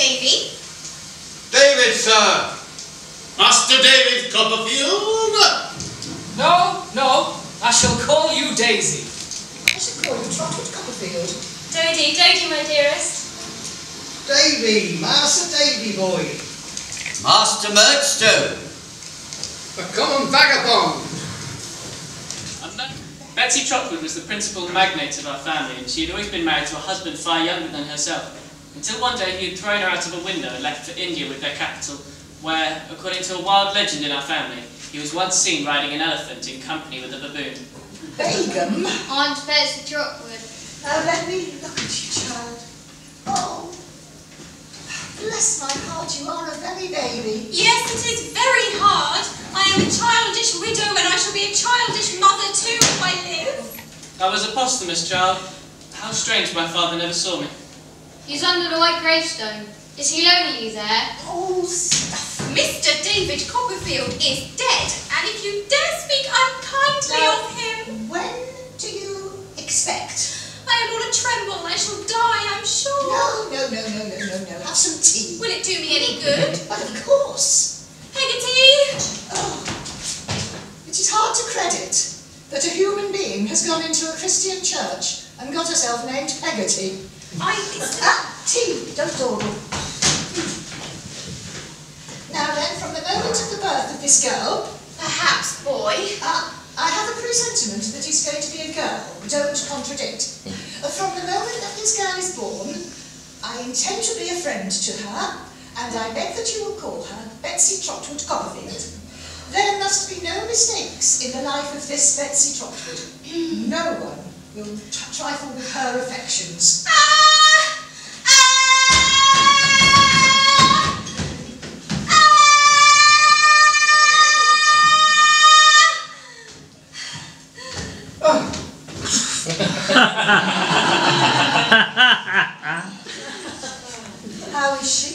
Davy? David, sir! Master David Copperfield! No, I shall call you Daisy. I should call you Titchfield Copperfield. Dodie, my dearest. Davy, Master Davy boy. Master Murdstone. A common vagabond. Betsy Trotwood was the principal magnate of our family, and she had always been married to a husband far younger than herself, until one day he had thrown her out of a window and left for India with their capital, where, according to a wild legend in our family, he was once seen riding an elephant in company with a baboon. Begum? Aunt Betsy Trotwood. Oh, let me look at you, child. Oh, bless my heart, you are a very baby. Yes, it is very hard. I am a childish widow, and I shall be a childish mother too if I live. I was a posthumous child. How strange my father never saw me. He's under the white gravestone. Is he lonely there? Oh, stuff. Mr. David Copperfield is dead, and if you dare speak unkindly Now, of him... When do you expect? I am all a tremble. I shall die, I'm sure. No. Have some tea. Will it do me any good? But of course. Peggotty! Oh, it is hard to credit that a human being has gone into a Christian church and got herself named Peggotty. Tea, don't dawdle. Now then, from the moment of the birth of this girl... Perhaps, boy. I have a presentiment that he's going to be a girl. Don't contradict. From the moment that this girl is born, I intend to be a friend to her, and I beg that you will call her Betsy Trotwood Copperfield. There must be no mistakes in the life of this Betsy Trotwood. No one will trifle with her affections. How is she?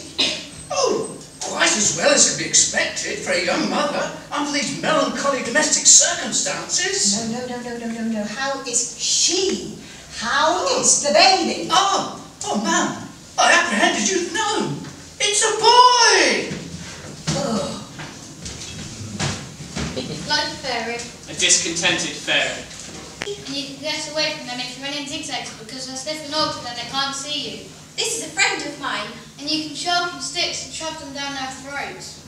Oh, quite as well as could be expected for a young mother under these melancholy domestic circumstances. No. How is she? How is the baby? Oh, ma'am, I apprehended you'd known. It's a boy! Oh. Like a fairy. A discontented fairy. And you can get away from them if you run in zigzags because they're stiff and awkward and they can't see you. This is a friend of mine. And you can sharpen sticks and shove them down their throats.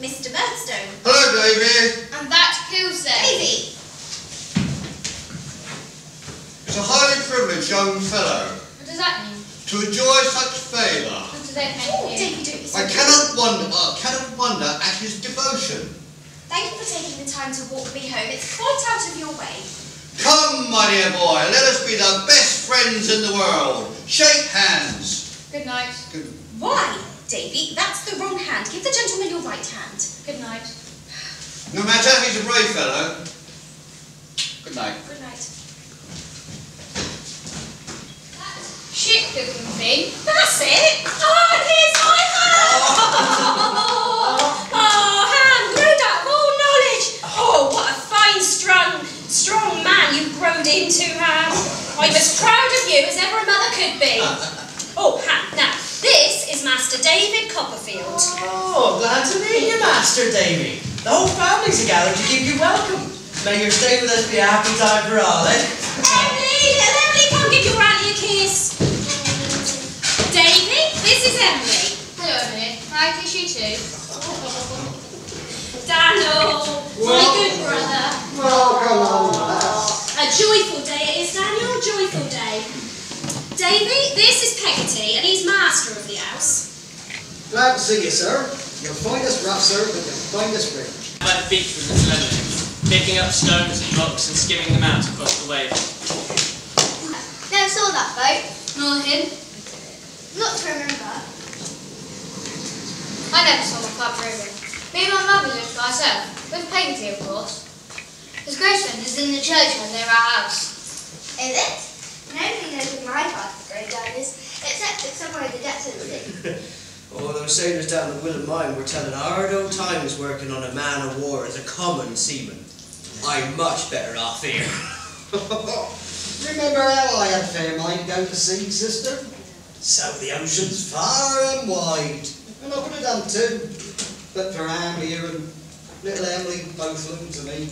Mr. Murdstone. Hello, Davy. And that kills them. Davy! It's a highly privileged young fellow What does that mean? to enjoy such favour. What does that mean? Oh, Davy, don't be so I cannot wonder at his devotion. Thank you for taking the time to walk me home. It's quite out of your way. Come, my dear boy, let us be the best friends in the world. Shake hands. Good night. Good. Why, Davy? That's the wrong hand. Give the gentleman your right hand. Good night. No matter, he's a brave fellow. Good night. Good night. Shit cooking thing. That's it. Oh, and here's my hand. Oh, hand grown out of all knowledge. Oh, what a fine, strong man you've grown into, hand. I'm as proud of you as ever a mother could be. Oh, hand. Now, this is Master David Copperfield. Oh, glad to meet you, Master Davy. The whole family's gathered to give you welcome. May your stay with us be a happy time for all, eh? Emily, Emily, come give your auntie a kiss. Davy, this is Emily. Hello, Emily. How is she too? Daniel, my good brother. Oh, come on, A joyful day it is, Daniel, a joyful day. Davy, this is Peggotty, and he's master of the house. Glad to see you, sir. Your finest rough, sir, with your finest ring. By the beach with its lemonade, picking up stones and rocks and skimming them out across the waves. Never saw that boat. Nor him. Not to remember. I never saw the club river. Me and my mother lived by herself, with Peggotty, of course. His gravestone is in the churchyard near our house. Is it? Nobody knows where my part of the graveyard is, except it's somewhere in the depths of the sea. Oh, those sailors down the Willow Mine were telling hard old times working on a man of war as a common seaman. I'm much better off here. Remember how I had fair mind to go to sea, sister? South the oceans far and wide. And I would have done too, but for Anne here and little Emily both loom to me.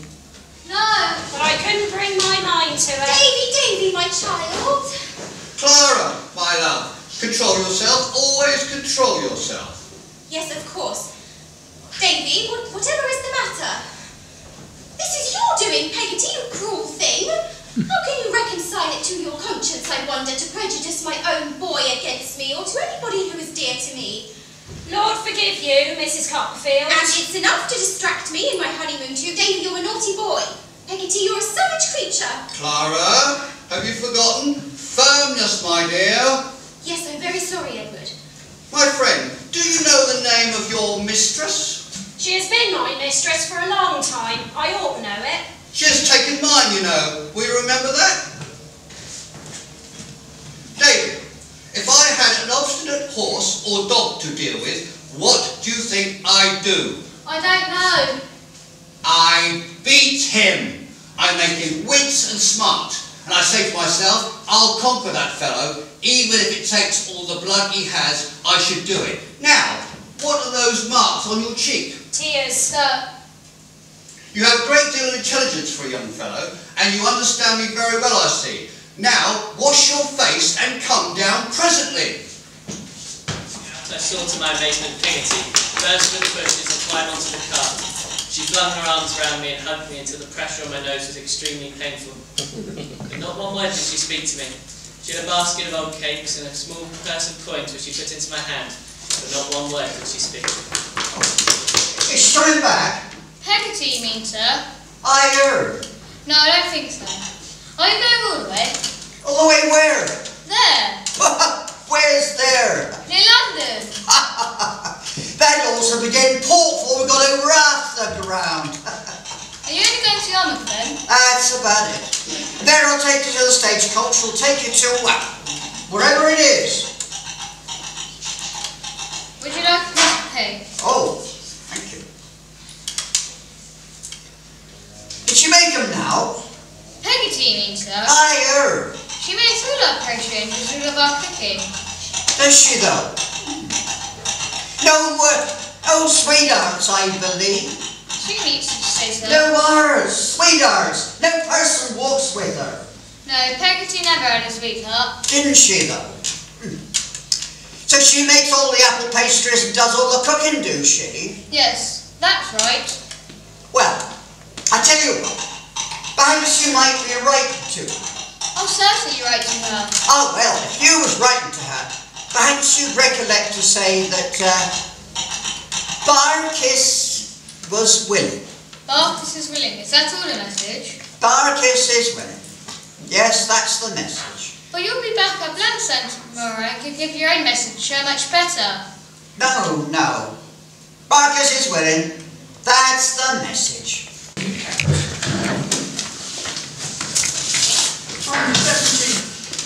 No, but I couldn't bring my mind to it. Davy, my child. Clara, my love, control yourself, always control yourself. Yes, of course. Davy, whatever is the matter? This is your doing, Peggotty, you cruel thing. How can you reconcile it to your conscience, I wonder, to prejudice my own boy against me, or to anybody who is dear to me? Lord forgive you, Mrs. Copperfield. And it's enough to distract me in my honeymoon too. Davy, you're a naughty boy. Peggotty, you're a savage creature. Clara, have you forgotten? Firmness, my dear. Yes, I'm very sorry, Edward. My friend, do you know the name of your mistress? She has been my mistress for a long time. I ought to know it. She has taken mine, you know. Will you remember that? David, if I had an obstinate horse or dog to deal with, what do you think I'd do? I don't know. I beat him. I make him wince and smart. And I say to myself, I'll conquer that fellow. Even if it takes all the blood he has, I should do it. Now, what are those marks on your cheek? Tears, sir. You have a great deal of intelligence for a young fellow, and you understand me very well, I see. Now, wash your face and come down presently. I saw to my amazement Peggotty burst through the bushes and climb onto the cart. She flung her arms round me and hugged me until the pressure on my nose was extremely painful. But not one word did she speak to me. She had a basket of old cakes and a small purse of coins which she put into my hand, but not one word did she speak. Is she coming back? Peggotty, you mean, sir? I heard. No, I don't think so. Are you going all the way? All the way where? There. Where's there? Near London. That'll also be getting port before we got over half the ground. Are you only going to Yarmouth then? That's about it. There, I'll take you to the stagecoach. We'll take you to, wherever it is. Would you like a piece of pig? Oh, thank you. Did she make them now? Peggotty, you mean, sir? I heard. She makes all our poetry and does all of our cooking. Does she, though? No sweethearts, I believe. She needs to say so. No ours, sweethearts. No person walks with her. No, Peggotty never had a sweetheart. Didn't she, though? So she makes all the apple pastries and does all the cooking, do she? Yes, that's right. Well, I tell you what. Perhaps you might be writing to her. I'll certainly write to her. Oh, well, if you was writing to her, perhaps you'd recollect to say that, Barkis was willing. Barkis is willing. Is that all the message? Barkis is willing. Yes, that's the message. Well, you'll be back at Blankson tomorrow and could give your own message so much better. No. Barkis is willing. That's the message.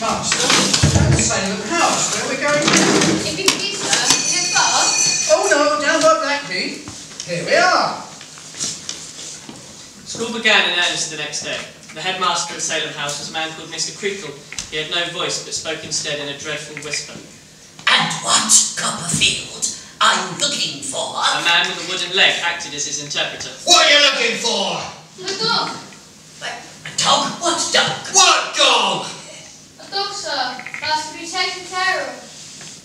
Master, that's the Salem house. Where are we going now? If you please, sir, is it far? Oh no, down by Blackheath. Here we are. School began in earnest the next day. The headmaster at Salem House was a man called Mr. Creakle. He had no voice, but spoke instead in a dreadful whisper. And what, Copperfield, are you looking for? A man with a wooden leg acted as his interpreter. What are you looking for? A dog. A dog? What dog? What dog? A dog, sir. That's to be taken care of.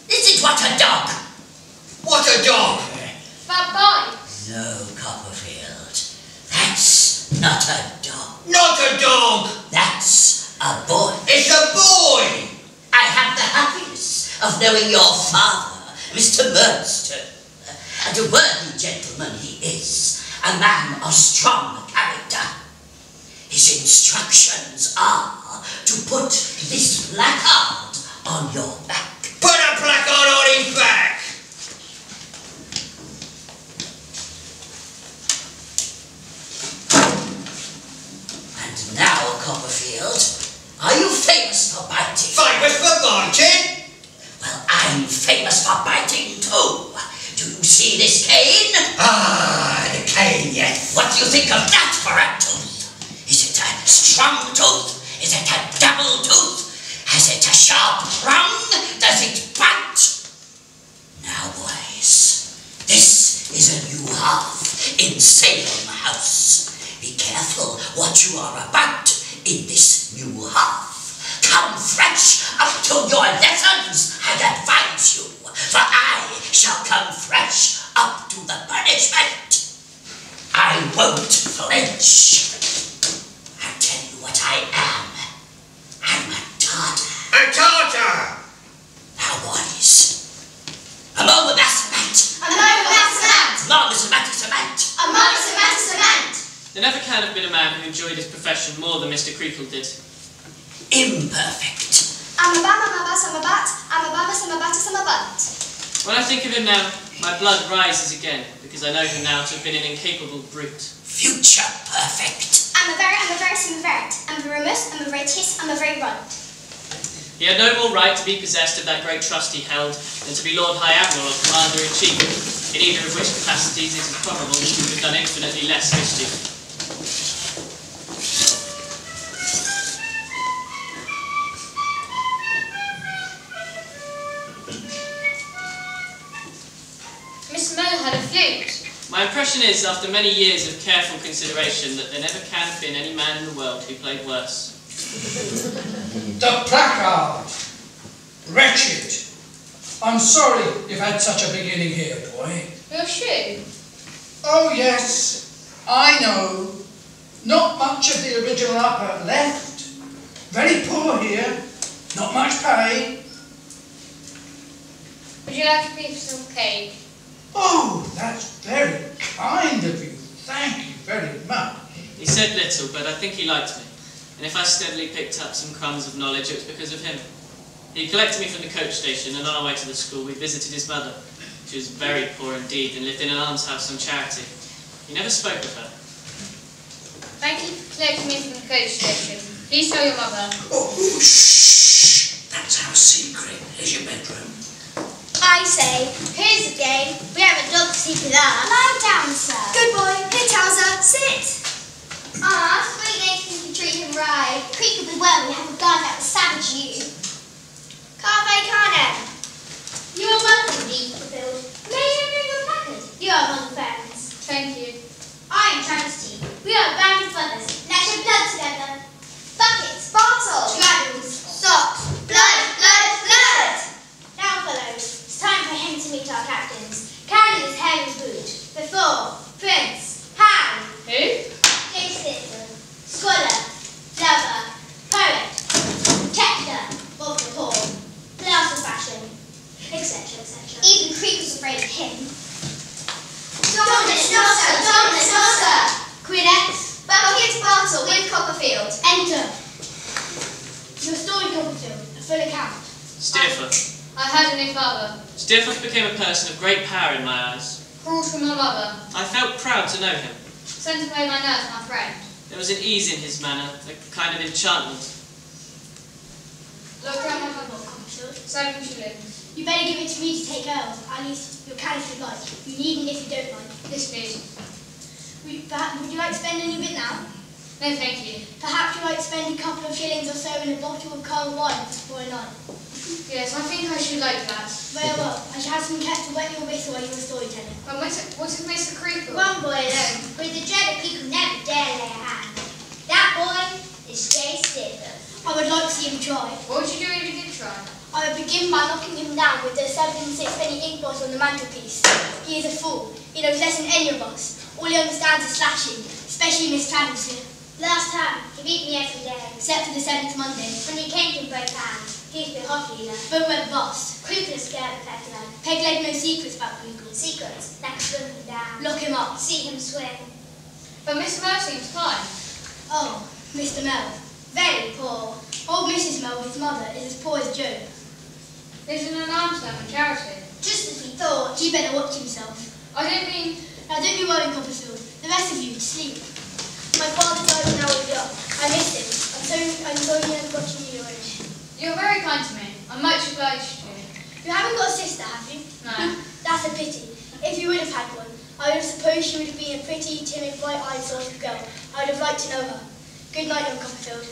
Is it what a dog? What a dog? That bites. No, Copperfield. That's not a dog. Not a dog! That's a boy. It's a boy! I have the happiness of knowing your father, Mr. Murdstone. And a worthy gentleman he is, a man of strong character. His instructions are to put this placard on your back. Put a placard on his back! And now, Copperfield, are you famous for biting? Famous for biting? Well, I'm famous for biting too. Do you see this cane? Ah, the cane, yes. What do you think of that for a tooth? Is it a strong tooth? Is it a double tooth? Has it a sharp prong? Does it bite? Now, boys, this is a new hearth in Salem House. Be careful what you are about in this new hearth. Come fresh up to your lessons, I advise you, for I shall come fresh up to the punishment. I won't flinch. I tell you what I am. I'm a Tartar. A Tartar! Now, boys, among the massacre. There never can have been a man who enjoyed his profession more than Mr. Creakle did. Imperfect. When I think of him now, my blood rises again, because I know him now to have been an incapable brute. Future perfect. I'm a very runt. He had no more right to be possessed of that great trust he held than to be Lord High Admiral or Commander-in-Chief, in either of which capacities it is probable that he would have done infinitely less mischief. Miss Mo had a flute. My impression is, after many years of careful consideration, that there never can have been any man in the world who played worse. The placard. Wretched. I'm sorry you've had such a beginning here, boy. Your shoe? Oh, yes. I know. Not much of the original upper left. Very poor here. Not much pay. Would you like a piece of cake? Oh, that's very kind of you. Thank you very much. He said little, but I think he liked me. And if I steadily picked up some crumbs of knowledge, it was because of him. He collected me from the coach station, and on our way to the school we visited his mother. She was very poor indeed, and lived in an almshouse on charity. He never spoke of her. Thank you for collecting me from the coach station. Please tell your mother. Oh, shh! That's our secret. Here's your bedroom. I say, here's the game. We have a dog to sleep with us. Lie down, sir. Good boy. Here, Towser. Sit. Sweet eggs think you treat him right. Creakle be well, we have a guard that will savage you. Carve Canem. You are welcome, David Copperfield. May I bring your placard? You are among friends. Thank you. I am Travesty. We are a band of brothers. Let's your blood together. Buckets, bottles, straddles, socks, blood. Now, fellows, it's time for him to meet our captains. Carry this heavy boot. Before, Prince, Ham. Who? James Citizen, scholar, lover, poet, protector of the poor, blast of fashion, etc. Even Creakle's afraid of him. Dominus Noster! Quidex, Bucket Bartle with Copperfield. Enter. Your story, Copperfield, a full account. Steerforth. I had a new father. Steerforth became a person of great power in my eyes. Cruel to my mother. I felt proud to know him. Sent away my nurse, my friend. There was an ease in his manner, a kind of enchantment. Look down my book, Copperfield. 7 shillings. You better give it to me to take care of. At least your caliphate like. You needn't if you don't like. This please. Would you like to spend any of it now? No, thank you. Perhaps you'd like to spend a couple of shillings or so in a bottle of cold wine for a night. Yes, I think I should like that. Very well. I shall have some kept to wet your whistle while you were storytelling. But what is Mr. Creakle? One boy alone, with the dread of people never dare lay a hand. That boy is Jay Steerforth. I would like to see him try. What would you do if you did try? I would begin by knocking him down with the 7 and 6-penny ink bottle on the mantelpiece. He is a fool. He knows less than any of us. All he understands is slashing, especially Miss Traddles here. Last time, he beat me every day, except for the 7th Monday, when we came in both hands. He's the hockey leader. But went bust. Creakle is scared of Pegleg. Pegleg knows secrets about Creakle. Secrets? That can swim him down. Lock him up. See him swim. But Mr. Mel seems fine. Oh, Mr. Mel. Very poor. Old Mrs. Mel, his mother, is as poor as Job. Lives in an almshouse on charity. Just as we thought. He better watch himself. I don't mean... Now don't be worried, Copperfield. The rest of you, sleep. My father died when I was young. I missed him. I'm so never got to you already. You're very kind to me. I'm much obliged to you. You haven't got a sister, have you? No. That's a pity. If you would have had one, I would have supposed she would have been a pretty, timid, bright-eyed sort of girl. I would have liked to know her. Good night, young Copperfield.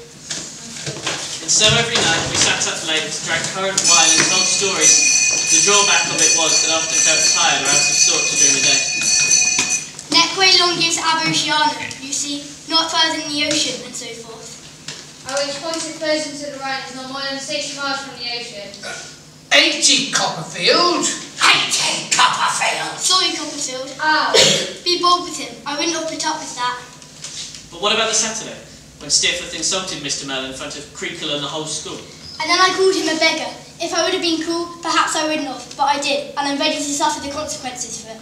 And so every night we sat up late to drink currant wine and told stories. The drawback of it was that I often felt tired or out of sorts during the day. Neque longius ab oceanum, you see, not further than the ocean, and so forth. At which point it flows into the Rhine is not more than 6 miles from the ocean. 80 Copperfield. 80 Copperfield. Sorry, Copperfield. Ow! Be bold with him. I wouldn't have put up with that. But what about the Saturday, when Steerforth insulted Mr. Mell in front of Creakle and the whole school? And then I called him a beggar. If I would have been cool, perhaps I wouldn't have, but I did, and I'm ready to suffer the consequences for it.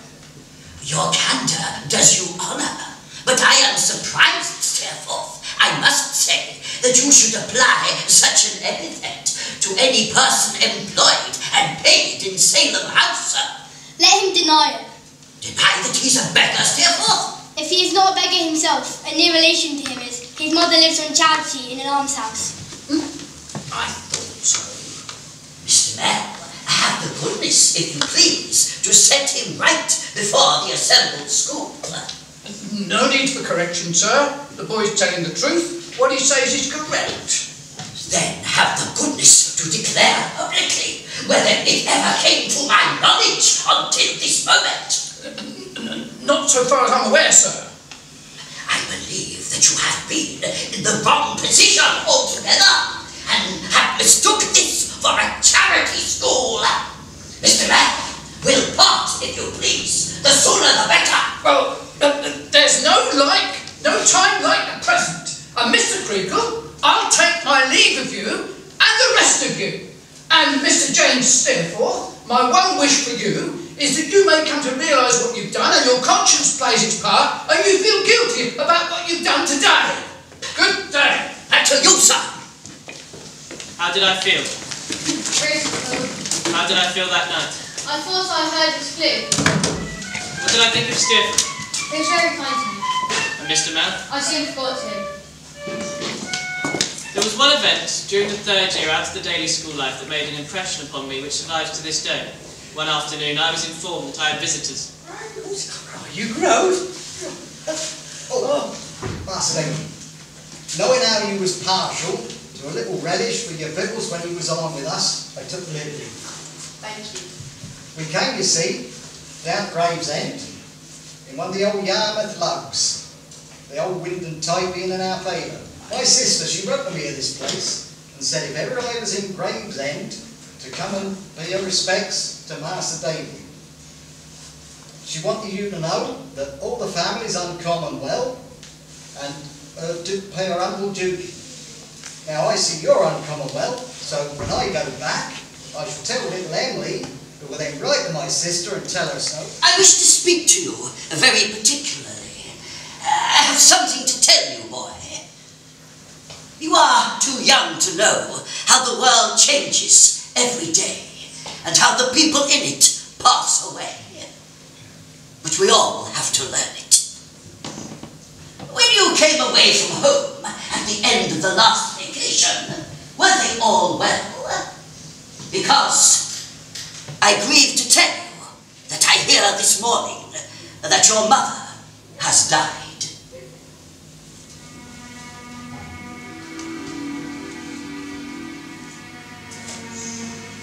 Your candour does you honour, but I am surprised, Steerforth, I must say, that you should apply such an epithet to any person employed and paid in Salem House, sir. Let him deny it. Deny that he's a beggar, Steerforth? If he is not a beggar himself, a near relation to him is, his mother lives on charity in an almshouse. I thought so. Mr. Mell, have the goodness, if you please, to set him right before the assembled school. No need for correction, sir. The boy's telling the truth. What he says is correct. Then have the goodness to declare publicly whether it ever came to my knowledge until this moment. Not so far as I'm aware, sir. I believe that you have been in the wrong position altogether and have mistook this for a charity school. Mr. Mell, we'll part, if you please. The sooner the better. Well, there's no time like the present. And Mr. Creakle, I'll take my leave of you and the rest of you. And Mr. James Steerforth, my one wish for you is that you may come to realise what you've done and your conscience plays its part and you feel guilty about what you've done today. Good day. And to you, sir. How did I feel? Critical. How did I feel that night? I thought I heard his flute. What did I think of Steerforth? He was very kind to me. And Mr. Mell? I soon forgot him. There was one event during the 3rd year out of the daily school life that made an impression upon me which survives to this day. One afternoon I was informed that I had visitors. Oh, you growed? Oh, that's it. Knowing how you was partial to a little relish with your victuals when you was on with us, I took the liberty. Thank you. We came, you see, down Gravesend, in one of the old Yarmouth lugs, the old wind and tide being in our favour. My sister, she wrote to me of this place and said if ever I was in Gravesend, to come and pay your respects to Master David. She wanted you to know that all the family's uncommon well and do pay her humble duty. Now I see you're uncommon well, so when I go back, I shall tell little Emily, who will then write to my sister and tell her so. I wish to speak to you very particularly. I have something to tell you, boy. You are too young to know how the world changes every day and how the people in it pass away. But we all have to learn it. When you came away from home at the end of the last vacation, were they all well? Because I grieve to tell you that I hear this morning that your mother has died.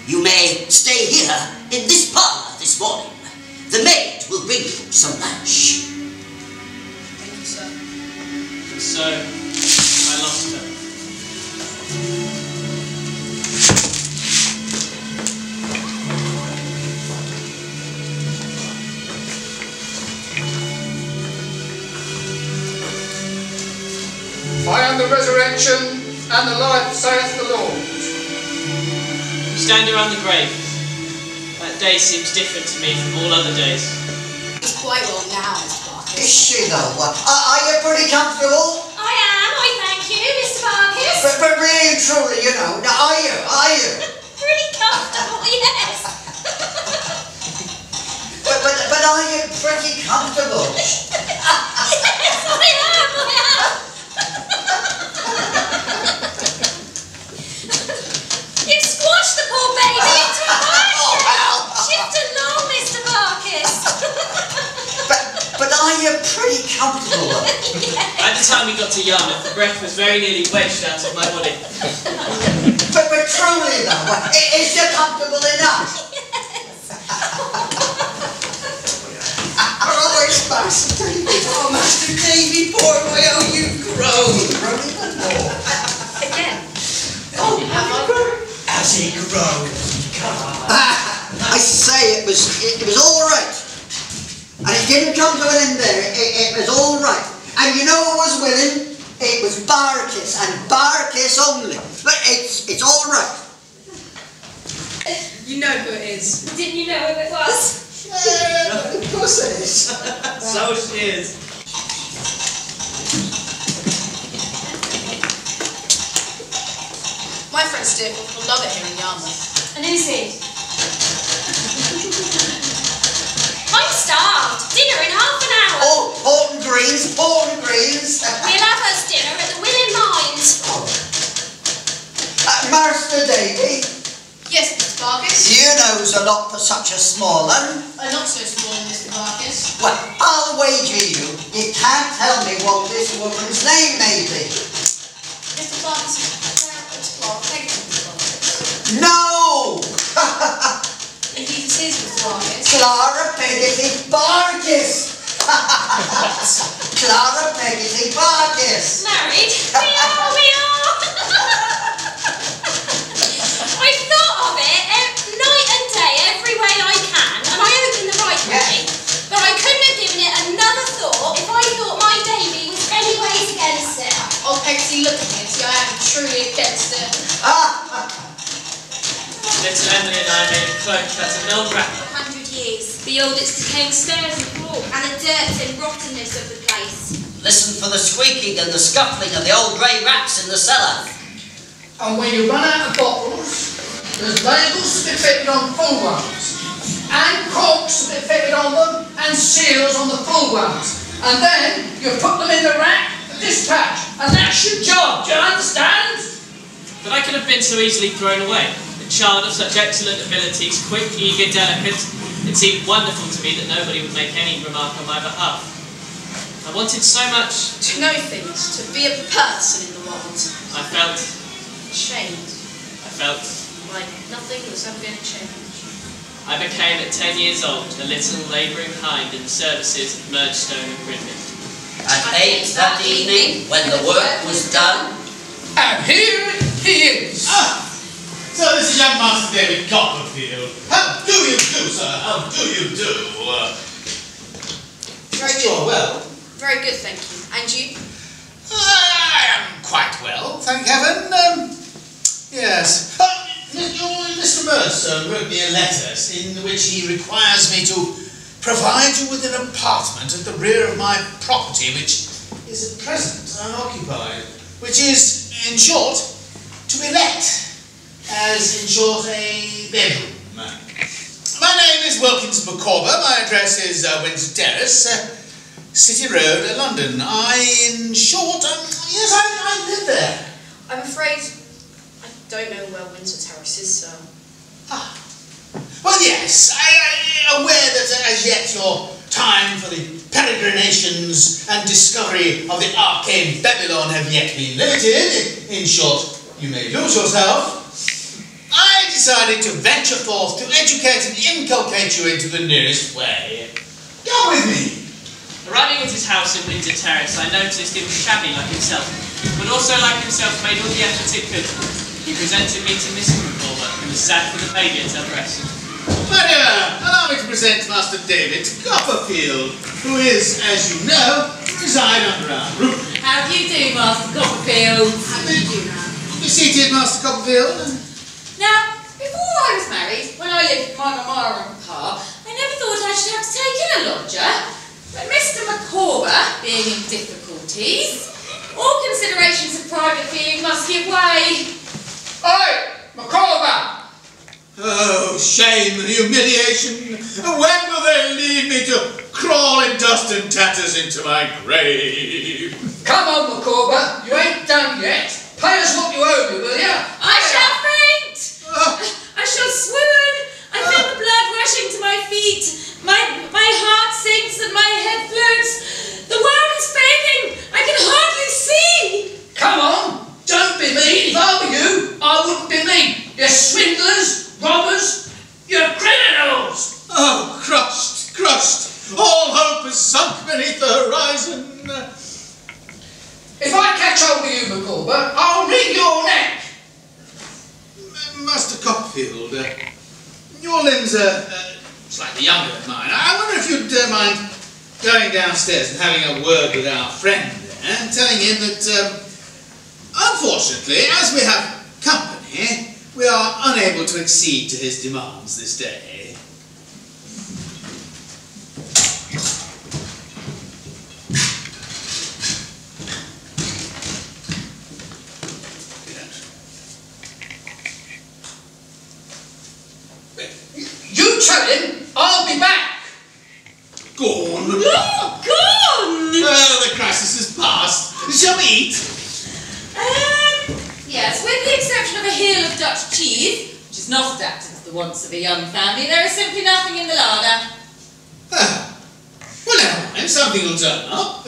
You may stay here in this parlour this morning. The maid will bring you some lunch. Thank you, sir. And so, I lost her. I am the resurrection and the life, saith the Lord. We stand around the grave. That day seems different to me from all other days. It's quite well now, Miss Barkis. Is she though? Are you pretty comfortable? I am, I thank you, Mr. Barkis. But really and truly, you know. Now, are you? Pretty comfortable, yes. But are you pretty comfortable? Yes, I am. You've squashed the poor baby into a basket. Shift along, Mr. Barkis. But are you're pretty comfortable. By the time we got to Yarmouth, the breath was very nearly wedged out of my body. But truly though, is you comfortable enough? Oh, it's Master David. Oh, Master David, boy, how you've grown. Grown even more. Again. Oh, have I grown? Has he grown? Come on. I say it was all right. And it didn't come to an end there. It was all right. And you know who was willing? It was Barkis, and Barkis only. But it's all right. You know who it is. Didn't you know who it was? Of course it is. So she is. My friend Steerforth will love it here in Yarmouth. And who's he? I'm starved. Dinner in half an hour. Oh, port and greens, port and greens. We'll have us dinner at the Willing Mind. Master Davy, Yes, Mr. Barkis. you knows a lot for such a small one. Not so small, Mr. Barkis. Well, I'll wager you can't tell me what this woman's name may be. Mr. Barkis, well, thank you, Mr. Barkis. No! Indeed it is, Mr. Barkis. Clara Peggotty Barkis! Clara Peggotty Barkis! Married? We are! I've thought of it night and day, every way I can, and I hope in the right way, but I couldn't have given it another thought if I thought my baby was any ways against it. Oh, Peggotty, look at me, see, I am truly against it. Little Emily and I made a cloak out of an old wrapper. 100 years. The old its decaying stairs and floor, and the dirt and rottenness of the place. Listen for the squeaking and the scuffling of the old grey rats in the cellar. And when you run out of bottles, there's labels to be fitted on full ones, and corks to be fitted on them, and seals on the full ones. And then you put them in the rack for dispatch, and that's your job, do you understand? But I could have been so easily thrown away. A child of such excellent abilities, quick, eager, delicate, it seemed wonderful to me that nobody would make any remark on my behalf. I wanted so much To know things, to be a person in the world. I felt Ashamed, like nothing was ever going to change. I became at 10 years old a little labouring hind in the services of Murdstone and Grimley. At 8 that evening, when the work was done, And here he is. So this is young Master David Copperfield. How do you do, sir? How do you do? Very You're good. well. Very good, thank you. And you? I am quite well, thank heaven. Yes. Mr. Murdstone wrote me a letter in which he requires me to provide you with an apartment at the rear of my property, which is at present unoccupied, which is, in short, to be let, as, in short, a bedroom. My name is Wilkins Micawber. My address is Windsor Terrace, City Road, London. In short, yes, I live there. I'm afraid I don't know where Windsor Terrace is, sir. Well, yes, I am aware that as yet your time for the peregrinations and discovery of the arcane Babylon have yet been limited. In short, you may lose yourself. I decided to venture forth to educate and inculcate you into the nearest way. Go with me. Arriving at his house in Windsor Terrace, I noticed it was shabby like himself, but also like himself made all the effort it could. He presented me to Miss Micawber, who was sat with a baby at her breast. But allow me to present Master David Copperfield, who is, as you know, reside under our roof. How do you do, Master Copperfield? How do you do now? Be seated, Master Copperfield. Now, before I was married, when I lived with my mamma and pa, I never thought I should have to take in a lodger. But Mr. Micawber, being in difficulties, all considerations of private feeling must give way. Oi, Micawber! Oh, shame and humiliation! When will they leave me to crawl in dust and tatters into my grave? Come on, Micawber, you ain't done yet. Pay us what you owe me, will you? I shall faint! I shall swoon! I feel the blood rushing to my feet. My heart sinks spins and my head floats. The world is fading. I can hardly see. Come on, don't be mean. If I were you, I wouldn't be mean. You're swindlers, robbers, you're criminals. Oh, crushed, crushed. All hope is sunk beneath the horizon. If I catch hold of you, Micawber, I'll wring your neck. Master Copperfield, your limbs are slightly younger than mine. I wonder if you'd mind going downstairs and having a word with our friend there, and telling him that, unfortunately, as we have company, we are unable to accede to his demands this day. You tell him I'll be back. Gone. Gone! Oh, the crisis is past. Shall we eat? Yes, with the exception of a heel of Dutch cheese, which is not adapted to the wants of a young family, there is simply nothing in the larder. Well, never mind. Something will turn up.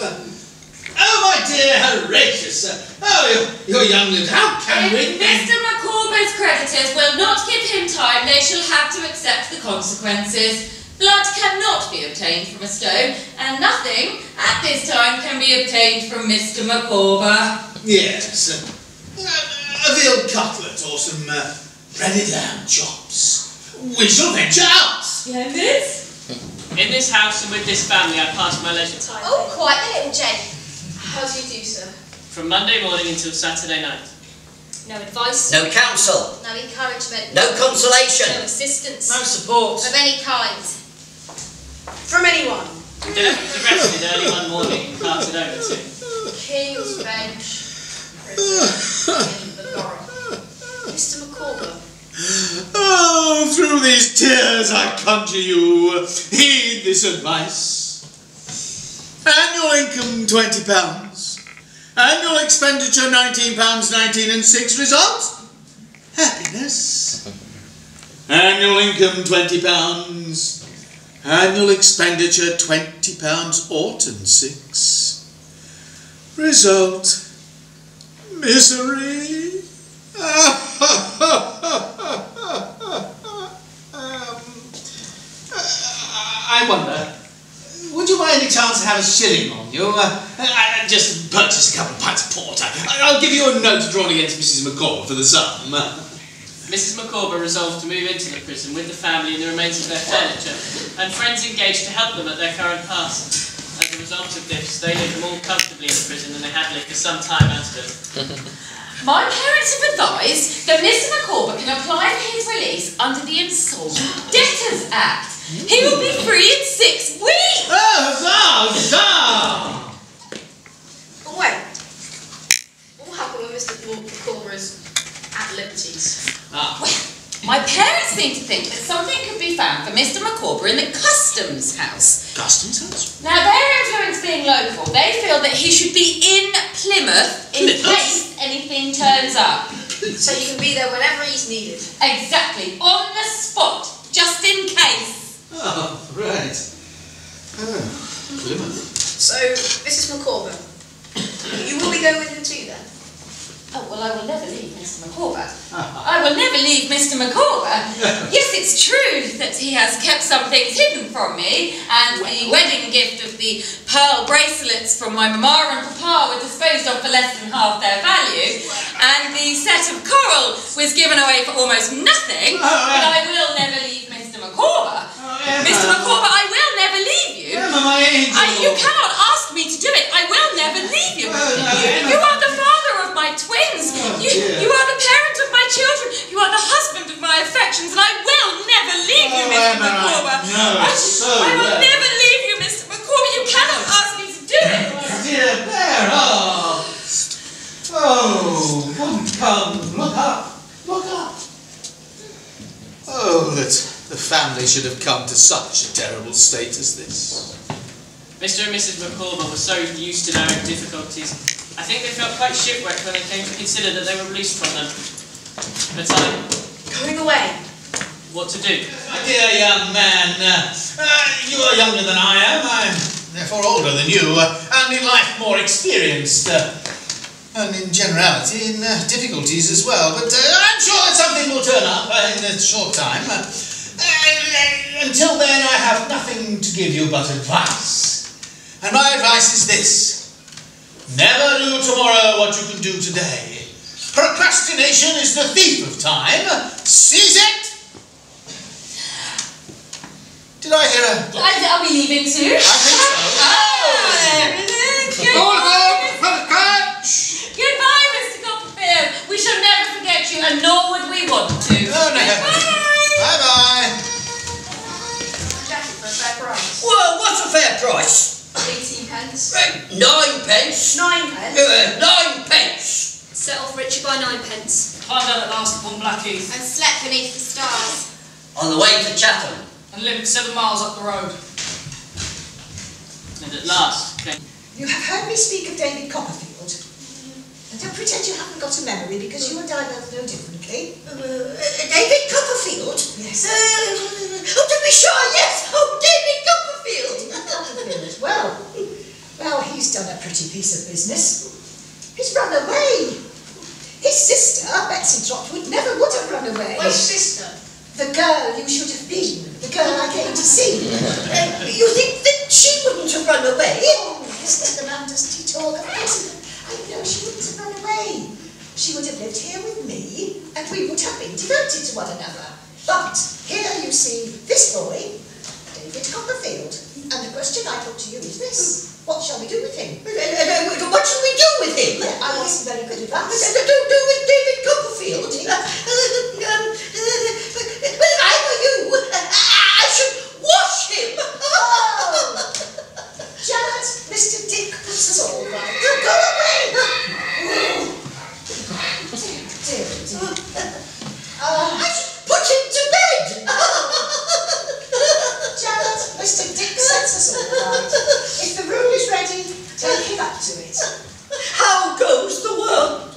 Oh, my dear Horatius. Oh, your young limbs. How can we... If Mr. Micawber's creditors will not give him time, they shall have to accept the consequences. Blood cannot be obtained from a stone, and nothing at this time can be obtained from Mr. Micawber. Yes. A veal cutlet or some breaded lamb chops. We shall venture out. Yeah, Liz? In this house and with this family, I pass my leisure time. Oh, quite a little, Jane. How do you do, sir? From Monday morning until Saturday night. No advice? No counsel. No encouragement? No consolation. No assistance? No support. Of any kind? From anyone. He rested early one morning and parted over to. King's Bench, prison, in the borough. Mr. Micawber. Oh, through these tears I conjure you, heed this advice. Annual income £20. Annual expenditure £19.19 and 6. Result? Happiness. Annual income £20. Annual expenditure £20 ought and 6. Result? Misery. I wonder, would you by any chance have a shilling on you? I just purchase a couple of pints of porter. I'll give you a note drawn against Mrs. Micawber for the sum. Mrs. Micawber resolved to move into the prison with the family and the remains of their furniture, and friends engaged to help them at their current pass. As a result of this, they lived more comfortably in the prison than they had lived for some time out of it. My parents have advised that Mr. Micawber can apply for his release under the Insolvent Debtors Act. He will be free in 6 weeks! Oh, huzzah! But wait. What will happen when Mr. Micawber is at liberties? Well, my parents seem to think that something could be found for Mr. Micawber in the Customs House. Customs House? Now, their influence being local, they feel that he should be in Plymouth in case anything turns up. So he can be there whenever he's needed. Exactly, on the spot, just in case. Oh, right. Oh, Plymouth. So, Mrs. Micawber, you will be going with him too then? Oh, well, I will never leave Mr. Micawber. I will never leave Mr. Micawber. Yes, it's true that he has kept some things hidden from me, and the wedding gift of the pearl bracelets from my mamma and papa were disposed of for less than half their value, and the set of coral was given away for almost nothing, but I will never leave Mr. Micawber. Mr. Micawber, I will never leave you. Emma, my angel. You cannot ask me to do it. I will never leave you. You are the father of my twins. You are the parent of my children. You are the husband of my affections, and I will never leave you, Mr. Micawber. I will never leave you, Mr. Micawber. You cannot ask me to do it. Dear bear, oh, come, look up, look up. Oh, that the family should have come to such a terrible state as this. Mr. and Mrs. Micawber were so used to their own difficulties, I think they felt quite shipwrecked when they came to consider that they were released from them. But Going away. what to do? My dear young man, you are younger than I am. I'm far older than you, and in life more experienced, and in generality in difficulties as well. But I'm sure that something will turn up in a short time. Until then, I have nothing to give you but advice. And my advice is this: never do tomorrow what you can do today. Procrastination is the thief of time. Seize it! Did I hear a... Are we leaving too? I think so. Goodbye, Mr. Copperfield. We shall never forget you, and nor would we want to. Oh, no. Bye-bye. Jacket for a fair price. Well, what's a fair price? 18 pence. 9 pence. 9 pence. 9 pence. Set off Richard by 9 pence. Climbed down at last upon Blackheath, And slept beneath the stars. On the way to Chatham. and limped 7 miles up the road. And at last came... You have heard me speak of David Copperfield. And don't pretend you haven't got a memory, because you and I both know differently. David Copperfield? Yes. Oh, to be sure, yes! Oh, David Copperfield! Copperfield. Well, he's done a pretty piece of business. He's run away. His sister, Betsy Trotwood, never would have run away. Which sister? The girl you should have been. The girl I came to see. You think that she wouldn't have run away? Oh, listen to the man, doesn't he talk? I know she wouldn't have run away. She would have lived here with me, and we would have been devoted to one another. But here you see this boy, David Copperfield. And the question I put to you is this: what shall we do with him? What shall we do with him? I want some very good advice. Do with David Copperfield? Well, if I were you, I should wash him. Oh! Janet, Mr. Dick puts us all right. Go away! Dear. I should put him to bed. Janet, Mr. Dick sets us all right. If the room is ready, take him up to it. How goes the world?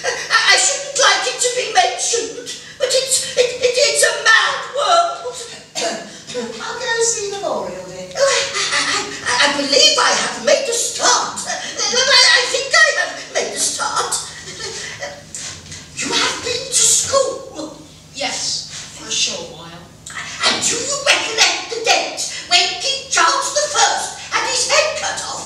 I shouldn't like it to be mentioned, but it's a mad world. I'll go see Memorial Day. I believe I have made a start. I think I have made a start. You have been to school? Yes, for a short while. And do you recollect the date when King Charles I had his head cut off?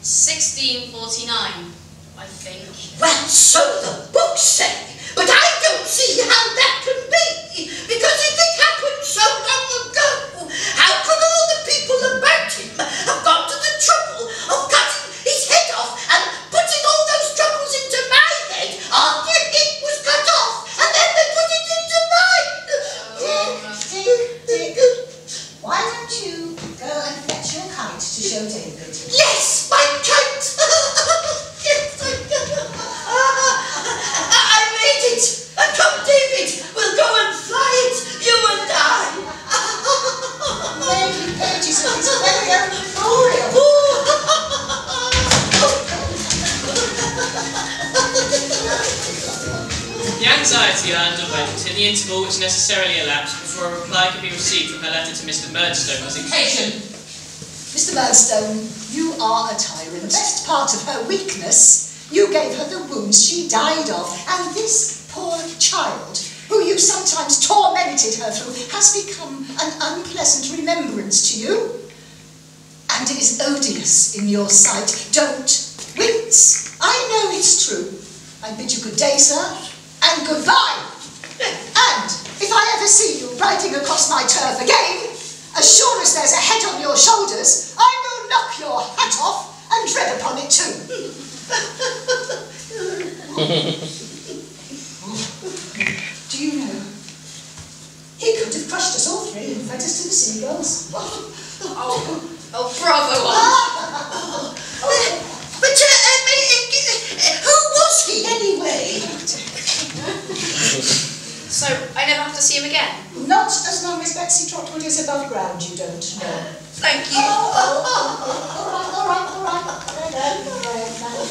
1649, I think. Well, so the books say, but I don't see how that can be, because if it happened so long ago, how could all the people about him have gone to the trouble of cutting his head off and putting all those troubles into my head after it was cut off, and then they put it into mine? Dick, why don't you go and fetch your kite to show David? Yes, my kite! Yes, I made it! And come, David, we'll go and fly it, you and I! Maybe pages of his very own memorial. The anxiety I underwent in the interval which necessarily elapsed before a reply could be received from her letter to Mr. Murdstone was occasioned. Mr. Murdstone, you are a tyrant. The best part of her weakness, you gave her the wounds she died of. And this poor child, who you sometimes tormented her through, has become an unpleasant remembrance to you. And is odious in your sight. Don't wince. I know it's true. I bid you good day, sir, and goodbye. And if I ever see you riding across my turf again, as sure as there's a head on your shoulders, I will knock your hat off and tread upon it too. Do you know, he could have crushed us all three and fed us to the seagulls. Oh, bravo! But who was he anyway? So, I never have to see him again? Not as long as Betsy Trotwood is above ground, you don't know. Thank you. All right.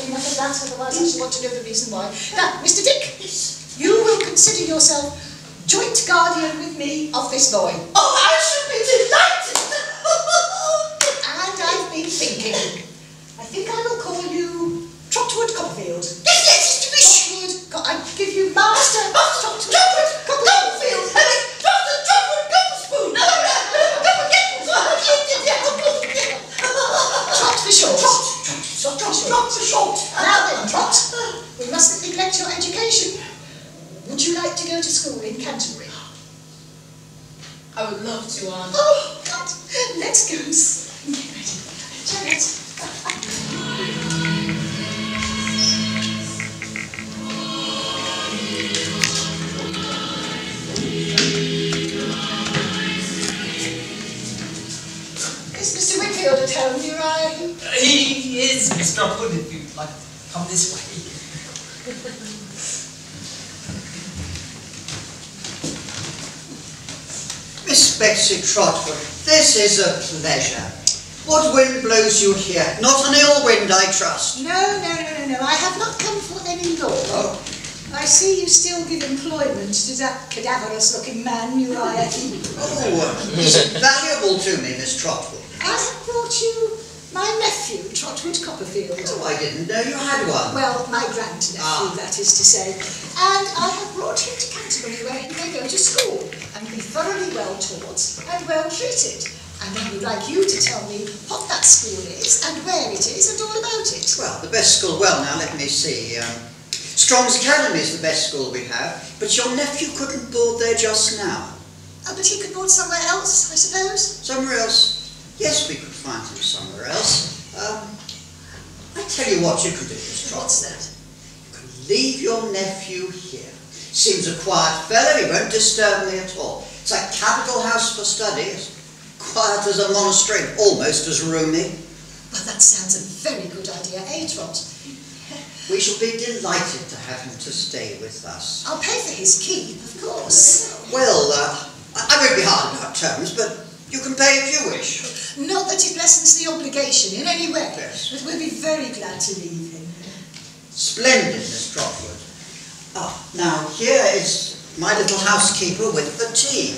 Enough of that, otherwise I shall want to know the reason why. Now, Mr. Dick, you will consider yourself joint guardian with me of this boy. Oh, I should be delighted him. I think I will call you Trotwood Copperfield. Yes, to be sure. I give you Master Trotwood Copperfield. Trotwood Copperspoon. No, Trot for short. Trot for short. Now then, Trot, we mustn't neglect your education. Would you like to go to school in Canterbury? I would love to, Aunt. Oh, God. Let's go. Get ready. Janet. Is Mr. Whitfield at home, Uriah? He is, Miss Trotwood, if you'd like to come this way. Miss Betsy Trotwood, this is a pleasure. What wind blows you here? Not an ill wind, I trust. No. I have not come for any law. Oh. I see you still give employment to that cadaverous-looking man, Uriah. Oh, he's valuable to me, Miss Trotwood. I have brought you my nephew, Trotwood Copperfield. Oh, I didn't know you had one. Well, my grandnephew, that is to say. And I have brought him to Canterbury, where he may go to school and be thoroughly well taught and well treated. And I would like you to tell me what that school is and where it is and all about it. Well, the best school, well, now let me see. Strong's Academy is the best school we have, but your nephew couldn't board there just now. Oh, but he could board somewhere else, I suppose? Somewhere else? Yes, we could find him somewhere else. I tell you what you could do, Miss Trotwood. What's that? You could leave your nephew here. Seems a quiet fellow, he won't disturb me at all. It's a capital house for study, as quiet as a monastery, almost as roomy. Well, that sounds a very good idea, eh, Trot? We shall be delighted to have him to stay with us. I'll pay for his keep, of course. Well, I won't be hard about terms, but you can pay if you wish. Not that it lessens the obligation in any way, Yes. but we'll be very glad to leave him. Splendid, Miss Trotwood. Now here is my little housekeeper with the tea.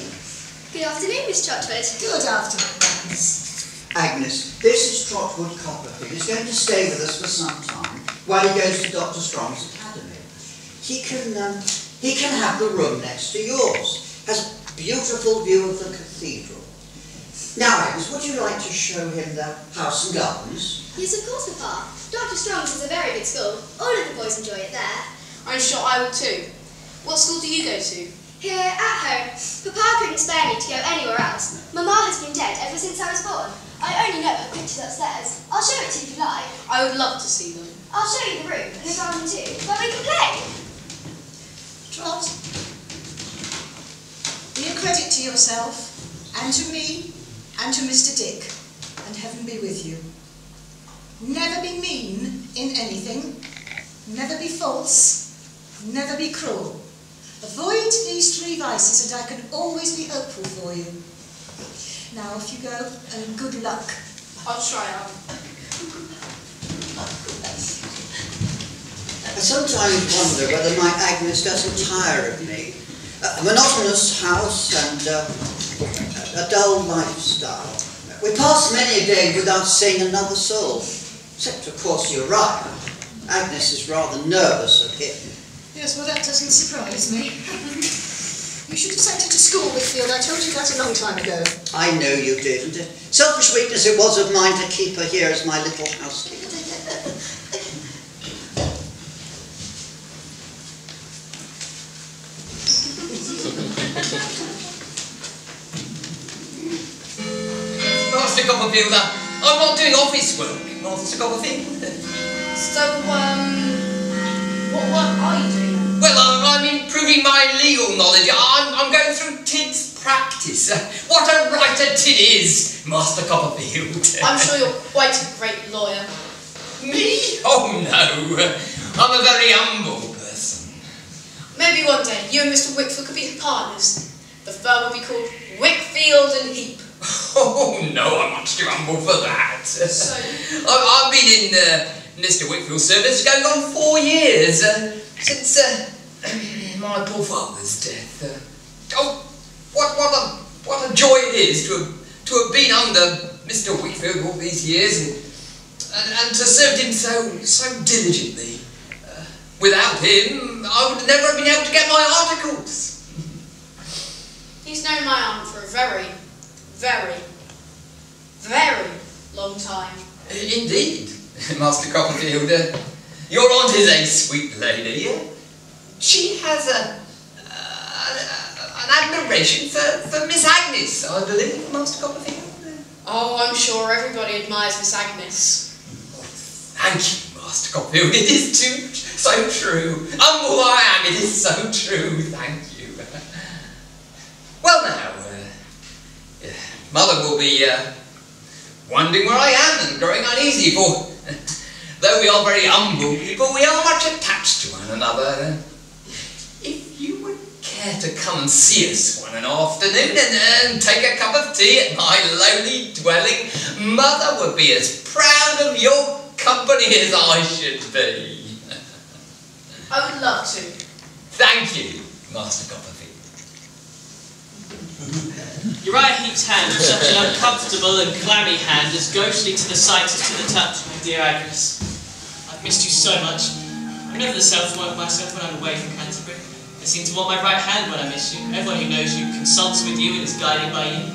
Good afternoon, Miss Trotwood. Good afternoon, Agnes. Agnes, this is Trotwood Copperfield. He's going to stay with us for some time while he goes to Dr. Strong's Academy. He can have the room next to yours. Has a beautiful view of the cathedral. Now, Agnes, would you like to show him the house and gardens? Yes, of course, Papa. Dr. Strong's is a very good school. All of the boys enjoy it there. I'm sure I would too. What school do you go to? Here, at home. Papa couldn't spare me to go anywhere else. Mamma has been dead ever since I was born. I only know her pictures upstairs. I'll show it to you if you like. I would love to see them. I'll show you the room and the garden too, where we can play. Trot, be a credit to yourself, and to me, and to Mr. Dick, and heaven be with you. Never be mean in anything, never be false, never be cruel. Avoid these three vices and I can always be hopeful for you. Now off you go, and good luck. I'll try out. I sometimes wonder whether my Agnes doesn't tire of me. A monotonous house and a dull lifestyle. We pass many a day without seeing another soul. Except, of course, Uriah. Agnes is rather nervous of him. Yes, well, that doesn't surprise me. You should have sent her to school, Whitfield. I told you that a long time ago. I know you did, and selfish weakness it was of mine to keep her here as my little housekeeper. Master Copperfield, I'm not doing office work, Master Copperfield. So, what are you doing? Well, I'm improving my legal knowledge. I'm going through Tid's practice. What a writer Tid is, Master Copperfield. I'm sure you're quite a great lawyer. Me? Oh no, I'm a very humble person. Maybe one day you and Mr. Whitfield could be partners. The firm will be called Whitfield and Heap. Oh no, I'm much too humble for that. So? I've been in Mr. Whitfield's service going on 4 years, since my poor father's death. Oh, what a joy it is to have been under Mr. Whitfield all these years, and and to serve him so diligently. Without him, I would never have been able to get my articles. He's known my aunt for a very, very, very long time. Indeed, Master Copperfield. Your aunt is a sweet lady. She has an admiration for Miss Agnes, I believe, Master Copperfield. Oh, I'm sure everybody admires Miss Agnes. Thank you, Master Copperfield. It is so true. Humble I am, it is so true. Thank you. Well now, Mother will be wondering where I am and growing uneasy, for though we are very humble people, we are much attached to one another. If you would care to come and see us one afternoon and take a cup of tea at my lowly dwelling, Mother would be as proud of your company as I should be. I would love to. Thank you, Master Copperfield. Uriah Heep's hand was such an uncomfortable and clammy hand, as ghostly to the sight as to the touch, my dear Agnes. I've missed you so much. I'm never the self-work myself when I'm away from Canterbury. I seem to want my right hand when I miss you. Everyone who knows you consults with you and is guided by you.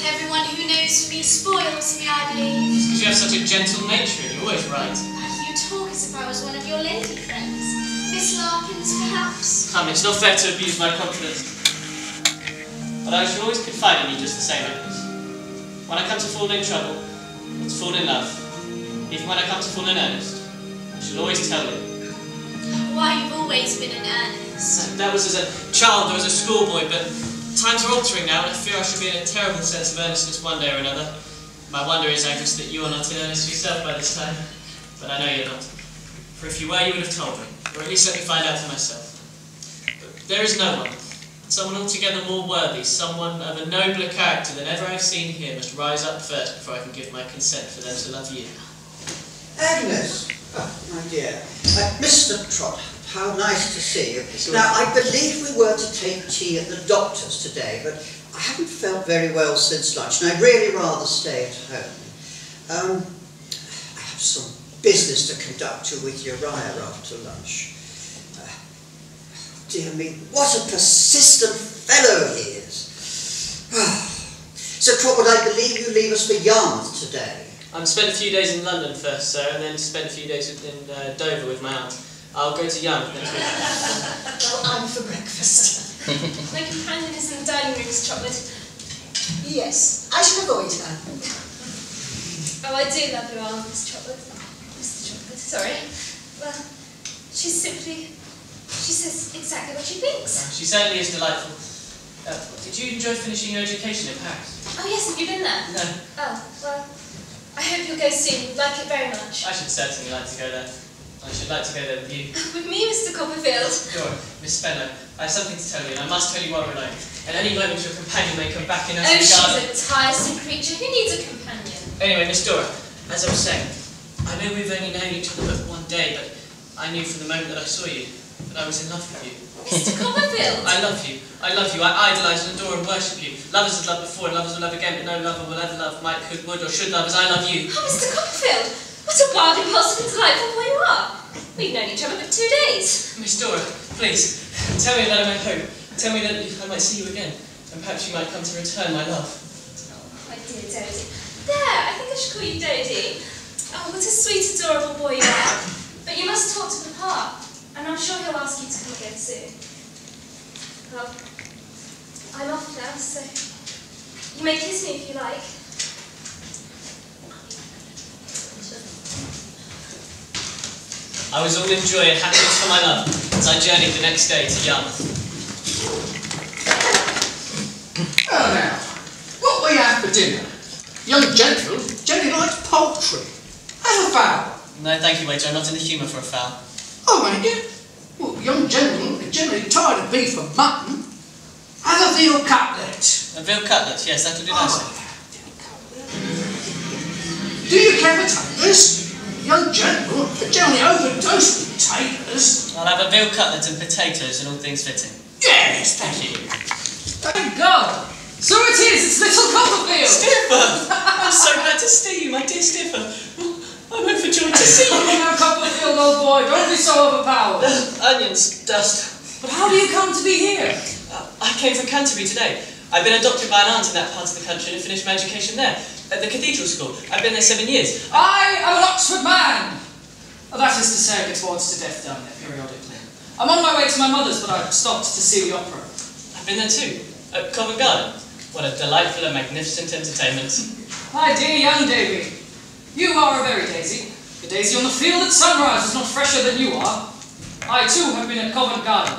Everyone who knows me spoils me, I believe. It's because you have such a gentle nature and you're always right. You talk as if I was one of your lady friends. Miss Larkins, perhaps? Come, it's not fair to abuse my confidence. But I shall always confide in you just the same, Agnes. When I come to fall in trouble, or to fall in love, even when I come to fall in earnest, I shall always tell you. Why, you've always been in earnest. That was as a child or as a schoolboy, but times are altering now, and I fear I shall be in a terrible sense of earnestness one day or another. My wonder is, Agnes, that you are not in earnest yourself by this time. But I know you're not. For if you were, you would have told me, or at least let me find out for myself. But there is no one. Someone altogether more worthy, someone of a nobler character than ever I've seen here, must rise up first before I can give my consent for them to love you. Agnes, my dear, Mr. Trott, how nice to see you. Now, I believe we were to take tea at the doctor's today, but I haven't felt very well since lunch, and I'd really rather stay at home. I have some business to conduct with Uriah after lunch. Dear me, what a persistent fellow he is. Sir Trotwood, I believe you leave us for Yarmouth today. I'm to spend a few days in London first, sir, and then to spend a few days in Dover with my aunt. I'll go to Yarmouth next week. Well, I'm for breakfast. My companion is in the dining room, Mr. Trotwood. Yes, I shall avoid her. Oh, I do love your aunt, Mr. Trotwood. Mr. Trotwood, sorry. Well, she says exactly what she thinks. She certainly is delightful. Did you enjoy finishing your education in Paris? Oh yes, have you been there? No. Oh, well, I hope you'll go soon. You'd like it very much. I should certainly like to go there. I should like to go there with you. With me, Mr. Copperfield? Sure, Miss Spenlow, I have something to tell you, and I must tell you while we're alone. At any moment, your companion may come back in Oh, the garden. she's a tiresome creature. Who needs a companion? Anyway, Miss Dora, as I was saying, I know we've only known each other but one day, but I knew from the moment that I saw you that I was in love with you. Mr. Copperfield! I love you. I love you. I idolise and adore and worship you. Lovers have loved before and lovers will love again, but no lover will ever love, might, could, would, or should love as I love you. Oh, Mr. Copperfield! What a wild, impulsive and delightful boy you are! We've known each other for 2 days. Miss Dora, please, tell me that I may hope. Tell me that I might see you again, and perhaps you might come to return my love. Oh, my dear Dodie. There, I think I should call you Dodie. Oh, what a sweet, adorable boy you are. But you must talk to Papa, and I'm sure he'll ask you to come again soon. Well, I'm off now, so you may kiss me if you like. I was all in joy and happiness for my love as I journeyed the next day to Yarmouth. Oh now, what we have for dinner? Young gentleman generally likes poultry. Have a fowl. No, thank you, waiter. I'm not in the humour for a fowl. Oh, ain't you? Well, young gentlemen are generally tired of beef and mutton. Have a veal cutlet. A veal cutlet, yes, that'll do nicely. Do you care for taters? Young gentlemen are generally overdosed with taters. I'll have a veal cutlet and potatoes and all things fitting. Yes, thank you. Thank God. So it is, it's little Copperfield. Stiffer! I'm so glad to see you, my dear Stiffer. I'm overjoyed to see you. Now, Copperfield, old boy, don't be so overpowered. Onions, dust. But how do you come to be here? I came from Canterbury today. I've been adopted by an aunt in that part of the country and finished my education there, at the cathedral school. I've been there 7 years. I am an Oxford man. That is to say, I get towards to death down there periodically. I'm on my way to my mother's, but I've stopped to see the opera. I've been there too, at Covent Garden. What a delightful and magnificent entertainment. My dear young Davy, you are a very daisy. The daisy on the field at sunrise is not fresher than you are. I too have been at Covent Garden,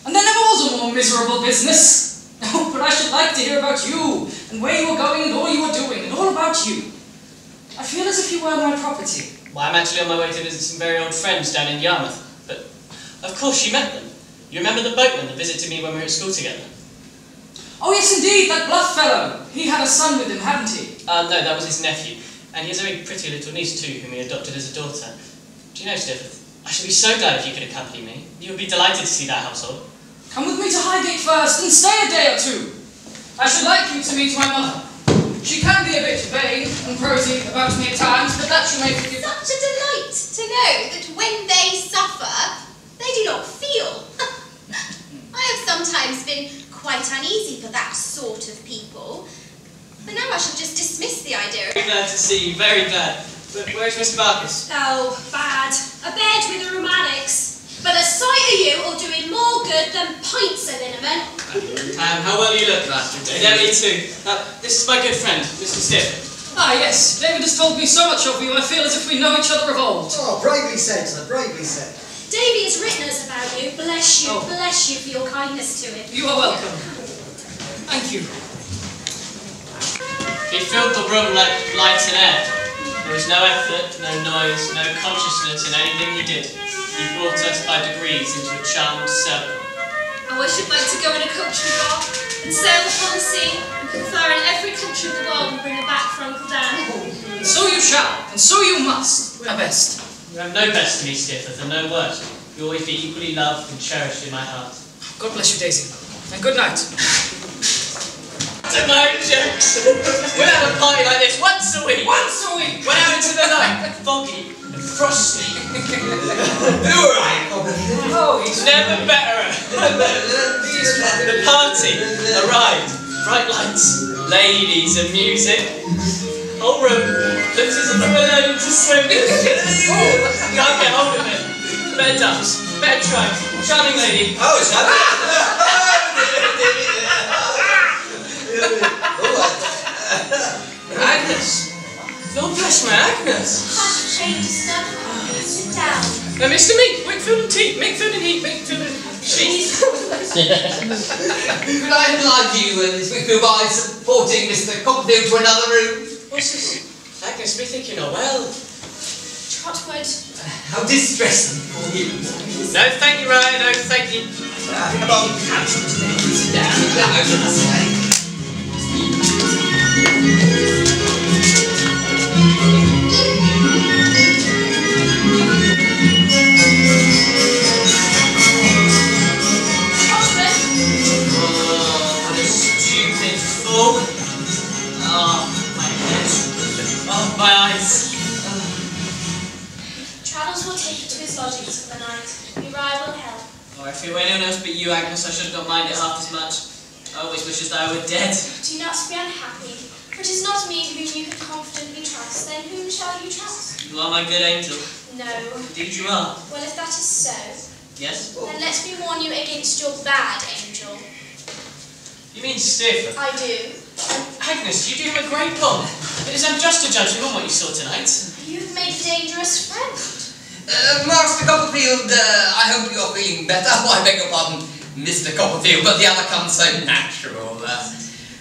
and there never was a more miserable business. Oh, but I should like to hear about you, and where you are going, and all you are doing, and all about you. I feel as if you were my property. Well, I'm actually on my way to visit some very old friends down in Yarmouth, but of course you met them. You remember the boatman that visited me when we were at school together? Oh yes, indeed, that bluff fellow. He had a son with him, hadn't he? No, that was his nephew, and he has a very pretty little niece too, whom he adopted as a daughter. Do you know, Stifford, I should be so glad if you could accompany me. You would be delighted to see that household. Come with me to Highgate first, and stay a day or two. I should like you to meet my mother. She can be a bit vain and prosy about me at times, but that shall make it... Such a delight to know that when they suffer, they do not feel. I have sometimes been quite uneasy for that sort of people, but now I shall just dismiss the idea. Very glad to see you, very glad. But where's Mr. Barkis? Oh, bad. A bed with the rheumatics. But a sight of you will do him more good than pints of liniment. How well you look, Master David. Yeah, me too. This is my good friend, Mr. Stiff. Ah, yes. David has told me so much of you, I feel as if we know each other of old. Oh, bravely said, sir, bravely said. Davy has written us about you. Bless you for your kindness to him. You are welcome. Thank you. He filled the room like light and air. There was no effort, no noise, no consciousness in anything he did. He brought us by degrees into a charmed circle. Oh, I should like to go in a country bar and sail upon the sea and confer in every country of the world and bring her back for Uncle Dan. And so you shall, and so you must. We're best. You have no best to me, Stifford, and no worse. You'll always be equally loved and cherished in my heart. God bless you, Daisy. And good night. Tonight, jokes. We'll have a party like this once a week. Once a week. Went out into the night, foggy and frosty. Alright, Oh, he's never better. The party arrived. Bright lights, ladies and music. Whole room looks as if we were learning to swim. Can't get hold of it. Bed ducks, bed tripe, charming lady. Oh, it's Agnes. Lord bless my Agnes. Hush, change stuff. Sit down. Now, Mr. Meat, Wakefield and tea. Wakefield and heat, Wakefield and cheese. Could I oblige you, Miss Wickfield, by supporting Mr. Copperfield to another room? What's this? Agnes, be thinking, oh well. Trotwood. How distressing for you. No, thank you, Ryan. No, thank you. Come on, sit down. What a stupid fool. Oh, my head. Oh, my eyes. Traddles will take you to his lodgings for the night. Uriah will help. Oh, if it were anyone else but you, Agnes, I should not mind it half as much. I always wish as though I were dead. Do not be unhappy, for it is not me whom you can confidently trust. Then whom shall you trust? You are my good angel. No. Indeed you are. Well, if that is so, Yes? then let me warn you against your bad angel. You mean Stifford? I do. Agnes, you do him a great wrong. It is unjust to judge him on what you saw tonight. You've made a dangerous friend. Master Copperfield, I hope you're feeling better. Oh, I beg your pardon, Mr. Copperfield, but the other comes so natural.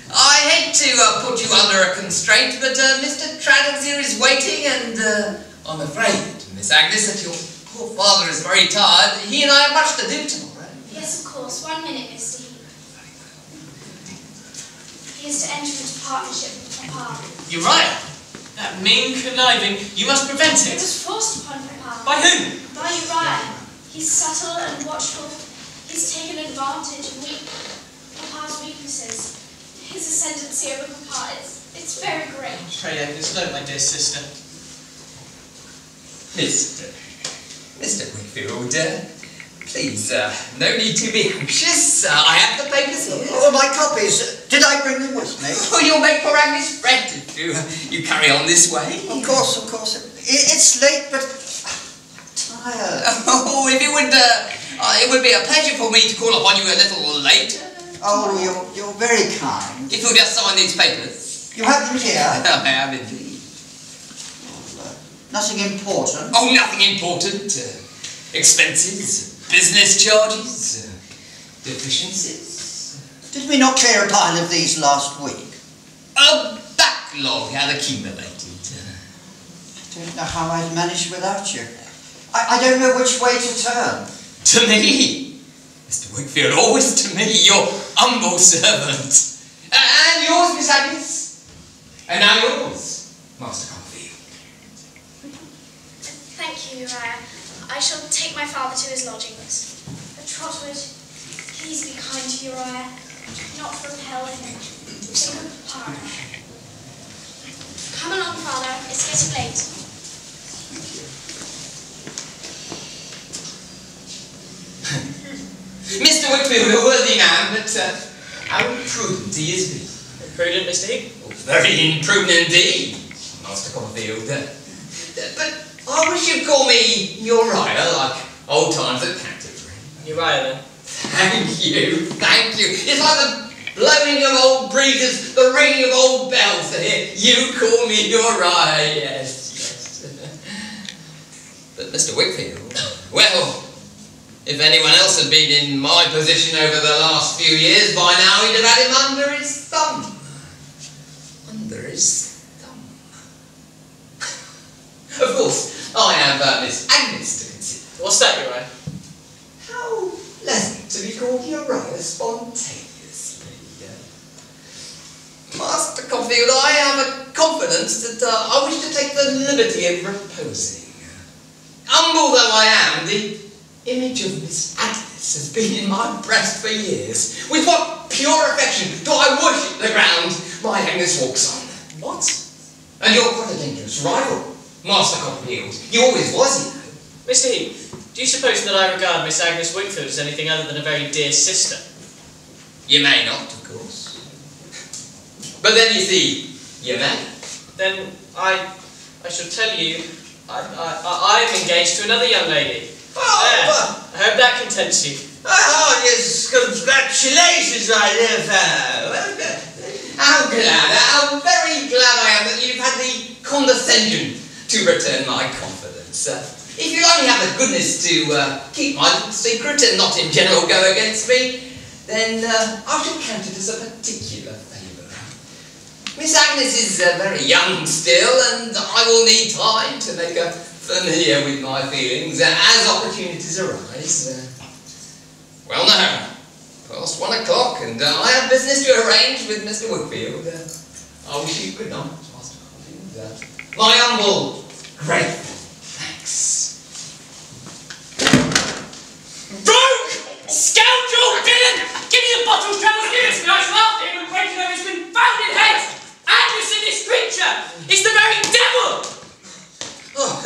I hate to put you under a constraint, but Mr. Traddles here is waiting, and I'm afraid, Miss Agnes, that your poor father is very tired. He and I have much to do tomorrow. Yes, of course. 1 minute, Mr. Heath. He is to enter into partnership with Papa. Uriah, that mean conniving, you must prevent It it. was forced upon Papa. By whom? By Uriah. He's subtle and watchful. He's taken advantage of Papa's weaknesses. His ascendancy over Papa, it's very great. Pray, Agnes, don't, my dear sister. Mr. Whitfield, please, no need to be anxious. I have the papers here. Oh, my copies. Did I bring them with me? Oh, you'll make poor Agnes fret if you carry on this way. Of course. It's late, but I'm tired. Oh, if it would be a pleasure for me to call upon you a little later. Oh, you're very kind. If you'll just sign these papers. You have them here? I have indeed. Nothing important? Oh, nothing important. Expenses, business charges, deficiencies. Did we not clear a pile of these last week? A backlog had accumulated. I don't know how I'd manage without you. I don't know which way to turn. To me? Mr. Wakefield, always to me, your humble servant. And yours, Miss Agnes. And now yours, Master Copperfield. Thank you, Uriah. I shall take my father to his lodgings. But Trotwood, please be kind to Uriah. Do not repel him. Think of Papa. Come along, father. It's getting late. Mr. Whitfield, a worthy man, but how imprudent he is been. Imprudent, Mr. Heath? Oh, very imprudent indeed, Master Copperfield. But I wish you'd call me Uriah, like old times at Canterbury. Uriah, then. Thank you. It's like the blowing of old breezes, the ringing of old bells to hear you call me Uriah, yes. But Mr. Whitfield, well, if anyone else had been in my position over the last few years, by now he'd have had him under his thumb. Under his thumb. Of course, I have Miss Agnes to consider. What's that, Uriah? How pleasant to be called Uriah spontaneously. Master Copperfield, I have a confidence that I wish to take the liberty of reposing. Humble though I am, the image of Miss Agnes has been in my breast for years. With what pure affection do I worship the ground my Agnes walks on. What? And you're quite a dangerous rival, Master Copperfield. You always was, you know. Mr. Heath, do you suppose that I regard Miss Agnes Whitfield as anything other than a very dear sister? You may not, of course. But then you see, you may. Then I shall tell you, I am engaged to another young lady. I hope that contents you. Oh, yes, congratulations, my dear fellow. How very glad I am that you've had the condescension to return my confidence. If you'll only have the goodness to keep my secret and not in general go against me, then I shall count it as a particular favour. Miss Agnes is very young still, and I will need time to make her familiar with my feelings as opportunities arise. Well now, past 1 o'clock, and I have business to arrange with Mr. Whitfield. I wish you good night, Master Copperfield. My humble, grateful thanks. Rogue! Scoundrel! Villain! Give me the bottle, Charles! Yes, I shall after him and break it over his confounded head! Agnes and this creature is the very devil! Oh,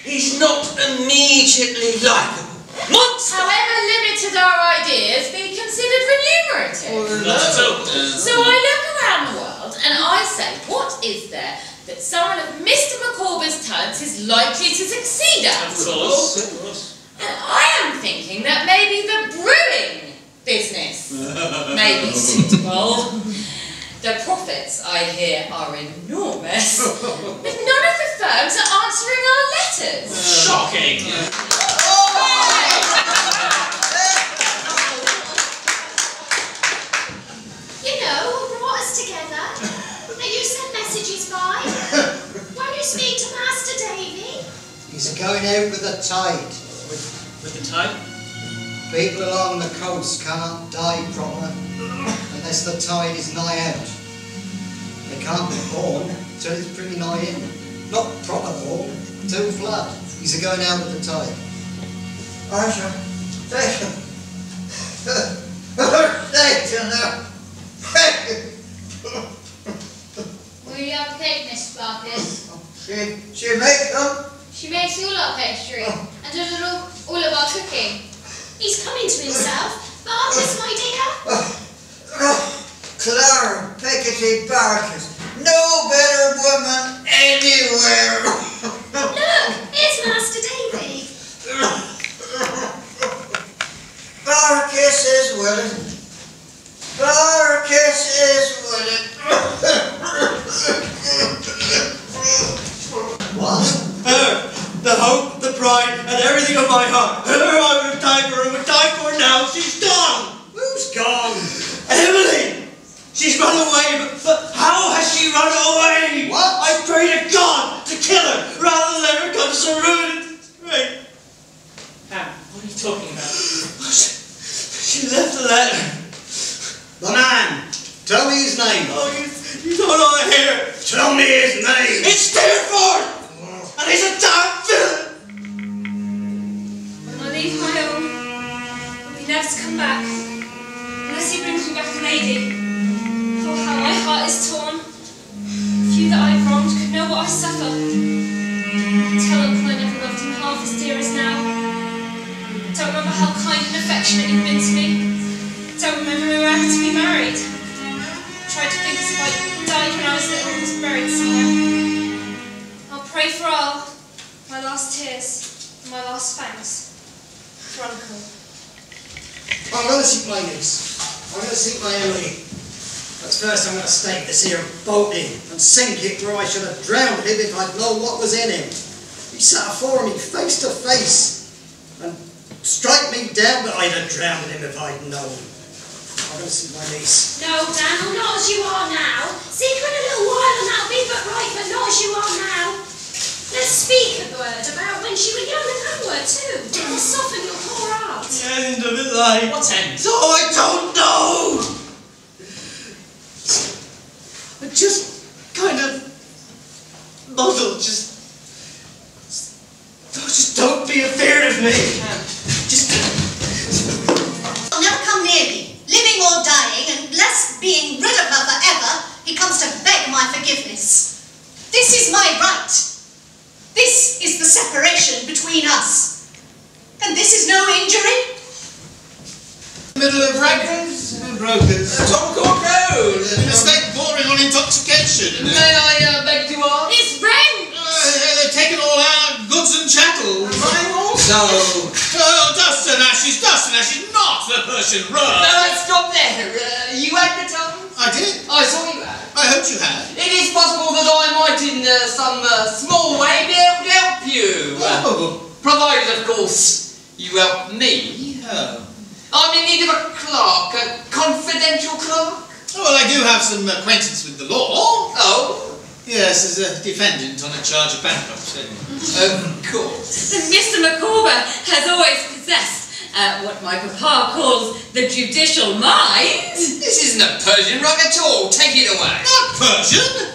he's not immediately likeable. What? However limited our ideas, be considered remunerative. So I look around the world and I say, what is there that someone of Mr. Micawber's talents is likely to succeed at? Of course. And I am thinking that maybe the brewing business may be suitable. The profits, I hear, are enormous, but none of the firms are answering our letters. Shocking! You know who brought us together? That you sent messages by? Why don't you speak to Master Davy? He's going out with the tide. With the tide? People along the coast can't dive proper unless the tide is nigh out. They can't be born till it's pretty nigh in. Not proper born, till flood. He's going out with the tide. I shall take him. Take him now. Will you have cake, Miss Sparkus? She may come She makes all our pastry and does all of our cooking. He's coming to himself. Barkis, my dear. Clara Piketty Barkis. No better woman anywhere. Look, here's Master David. Barkis is willing. Barkis is willing. What? Her, the hope, the pride, and everything of my heart. Her I would have died for, and would die for now. She's gone. Who's gone? Emily! She's run away, but how has she run away? What? I pray to God to kill her, rather than let her come to some ruin. Right. Ham, what are you talking about? She left a letter. The man. Tell me his name. Oh, you don't know it here. Tell me his name. It's Steerforth! And he's a damn villain! When I leave my own, I'll be never to come back, unless he brings me back a lady. Oh, how my heart is torn. Few that I've wronged could know what I suffer. Tell Uncle I never loved him half as dear as now. Don't remember how kind and affectionate you've been to me. Don't remember we were ever to be married. Tried to think as if I died when I was little and was buried somewhere. I'll pray for all my last tears and my last thanks for Uncle. I'm going to seek my niece. I'm going to seek my Emily. But first I'm going to stake this here boat in and sink it where I should have drowned him if I'd known what was in him. He sat afore me face to face and strike me down, but I'd have drowned him if I'd known. I'm going to see my niece. No, Daniel, not as you are now. Seek her in a little while and that'll be but right, but not as you are now. Let's speak a word about when she was young and onward too. It will soften your poor heart. The end of it, like. What end? Oh, I don't know! I just kind of muddled, just don't be afeard of me. He'll never come near me, living or dying, unless being rid of her forever, he comes to beg my forgiveness. This is my right. This is the separation between us. And this is no injury. Middle of Raggers and Brokers. Tom Court Road. Mistake bordering on intoxication. May I beg to ask? It's rent! They've taken all our goods and chattels. Mine also. Oh, dust and ashes, not the Persian rug. Stop there. You advertised? I did. I saw you had. I hoped you had. It is possible that I might in some small way be able to help you. Provided, of course, you help me. Oh. I'm in need of a clerk, a confidential clerk. Oh, well, I do have some acquaintance with the law. Oh? Yes, as a defendant on a charge of bankruptcy. Of course. Mr. Micawber has always possessed what my papa calls the judicial mind. This isn't a Persian rug at all. Take it away. Not Persian?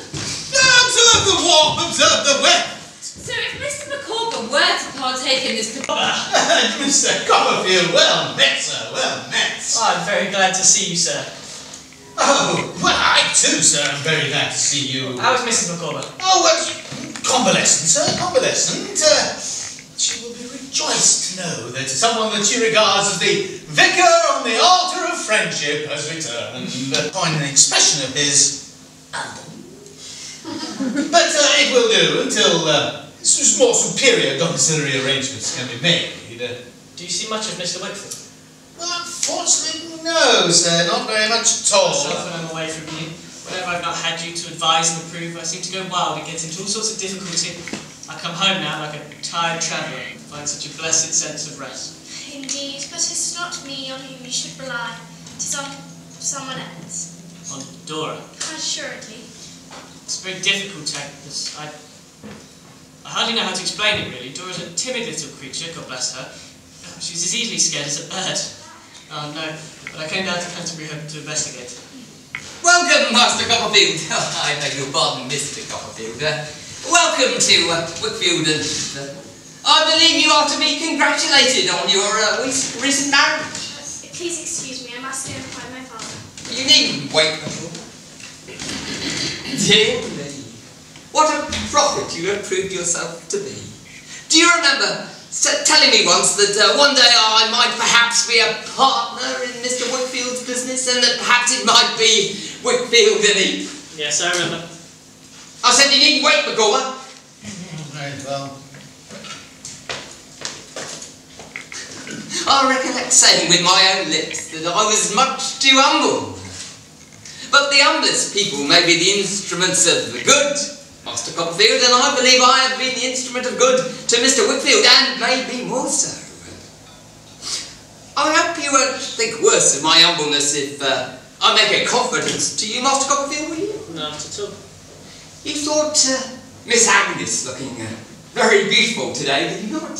No, observe the warp, observe the weft. So if Mr. Micawber were to partake in this... Mr. Copperfield, well met, sir, well met. I'm very glad to see you, sir. Oh, well, I too, sir, am very glad to see you. How is Mrs. Micawber? Oh, well, convalescent, sir, convalescent. She will be rejoiced to know that someone that she regards as the vicar on the altar of friendship has returned. Coin an expression of his. But it will do until more superior domiciliary arrangements can be made. Do you see much of Mr. Whitfield? Well, unfortunately, no, sir, not very much at all. Myself when I'm away from you. Whenever I've not had you to advise and approve, I seem to go wild and get into all sorts of difficulty. I come home now like a tired traveller and find such a blessed sense of rest. Indeed, but it's not me on whom you should rely. It is on someone else. On Dora. Assuredly. It's very difficult, because I hardly know how to explain it, really. Dora's a timid little creature, God bless her. She's as easily scared as a bird. Oh, no. But I came down to Canterbury hoping to investigate. Welcome, Master Copperfield. I beg your pardon, Mr. Copperfield. Welcome to Whitfield and... I believe you are to be congratulated on your recent marriage. Please excuse me, I must go and find my father. You needn't wait for him. Dear me, what a prophet you have proved yourself to be. Do you remember telling me once that one day I might perhaps be a partner in Mr. Wickfield's business, and that perhaps it might be Wickfield and he? Yes, I remember. I said you needn't wait, Micawber. Right, well. I recollect saying with my own lips that I was much too humble. But the humblest people may be the instruments of the good, Master Copperfield, and I believe I have been the instrument of good to Mr. Wickfield, and maybe more so. I hope you won't think worse of my humbleness if I make a confidence to you, Master Copperfield, will you? Not at all. You thought Miss Agnes looking very beautiful today, did you not?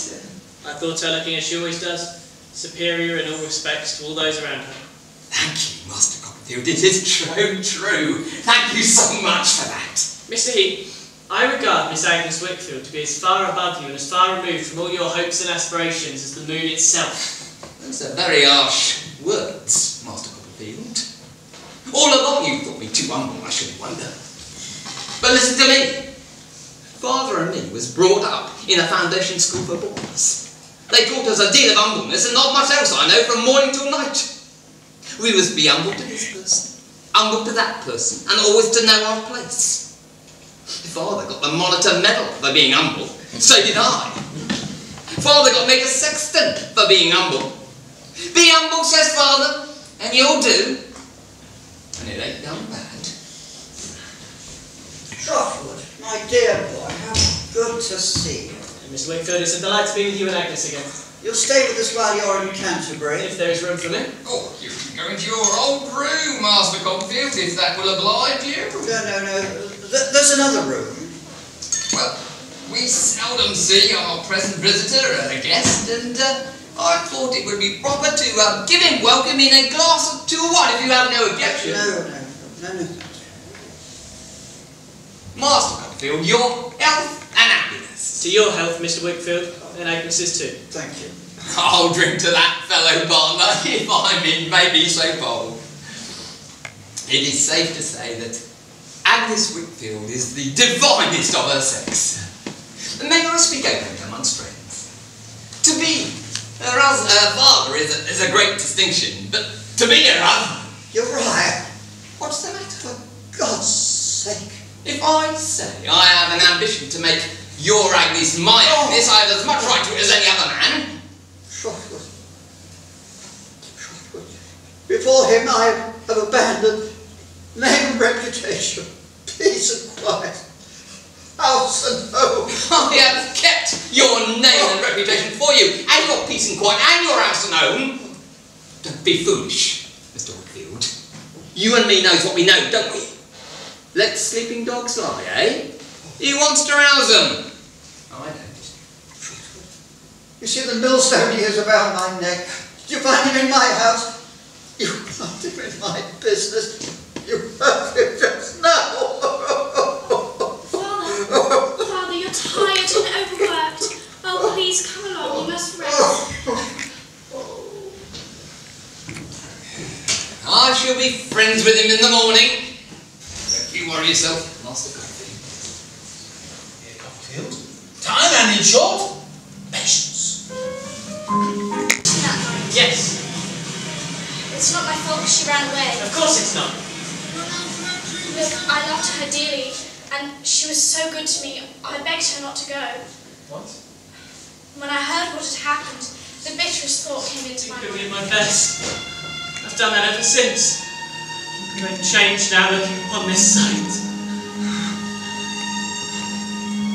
I thought her looking as she always does, superior in all respects to all those around her. Thank you, Master Copperfield. It is true. Thank you so much for that. Mr. Heat, I regard Miss Agnes Wickfield to be as far above you and as far removed from all your hopes and aspirations as the moon itself. Those are very harsh words, Master Copperfield. All along you thought me too humble, I shouldn't wonder. But listen to me. Father and me was brought up in a foundation school for boys. They taught us a deal of humbleness and not much else, I know, from morning till night. We was to be humble to this person, humble to that person, and always to know our place. Father got the Monitor Medal for being humble, so did I. Father got made a sexton for being humble. Be humble, says Father, and you'll do. And it ain't done bad. Trotwood, my dear boy, how good to see you. Miss Wickfield, it's a delight to be with you and Agnes again. You'll stay with us while you're in Canterbury? If there is room for me. Oh, you can go into your old room, Master Copperfield, if that will oblige you. No. There's another room. Well, we seldom see our present visitor a guest, and I thought it would be proper to give him welcome in a glass of 2 wine, if you have no objection. No. Master Copperfield, your health and happiness. To your health, Mr. Wickfield, and Agnes's too. Thank you. I'll drink to that fellow partner, if I may be so bold. It is safe to say that Agnes Wickfield is the divinest of her sex. May I speak openly amongst friends? To be her father is a great distinction, but to be her husband... You're right. What's the matter? For God's sake. If I say I have an ambition to make your Agnes my Agnes, I have as much right to it as any other man. Trotwood. Before him I have abandoned name and reputation, peace and quiet, house and home. I have kept your name and reputation for you, and your peace and quiet, and your house and home. Don't be foolish, Mr. Wickfield. You and me knows what we know, don't we? Let sleeping dogs lie, eh? He wants to rouse them. I don't. You see the millstone he has about my neck. Did you find him in my house? You found him in my business. You heard him just now. Father, you're tired and overworked. Oh, please come along. You must rest. I shall be friends with him in the morning. Don't you worry yourself, Master Copperfield. Here, Copperfield. Time and in short, patience. Yes. It's not my fault she ran away. Of course it's not. Look, I loved her dearly, and she was so good to me. I begged her not to go. What? When I heard what had happened, the bitterest thought came into my You mind. did my best. I've done that ever since. I'm changed now looking upon this sight.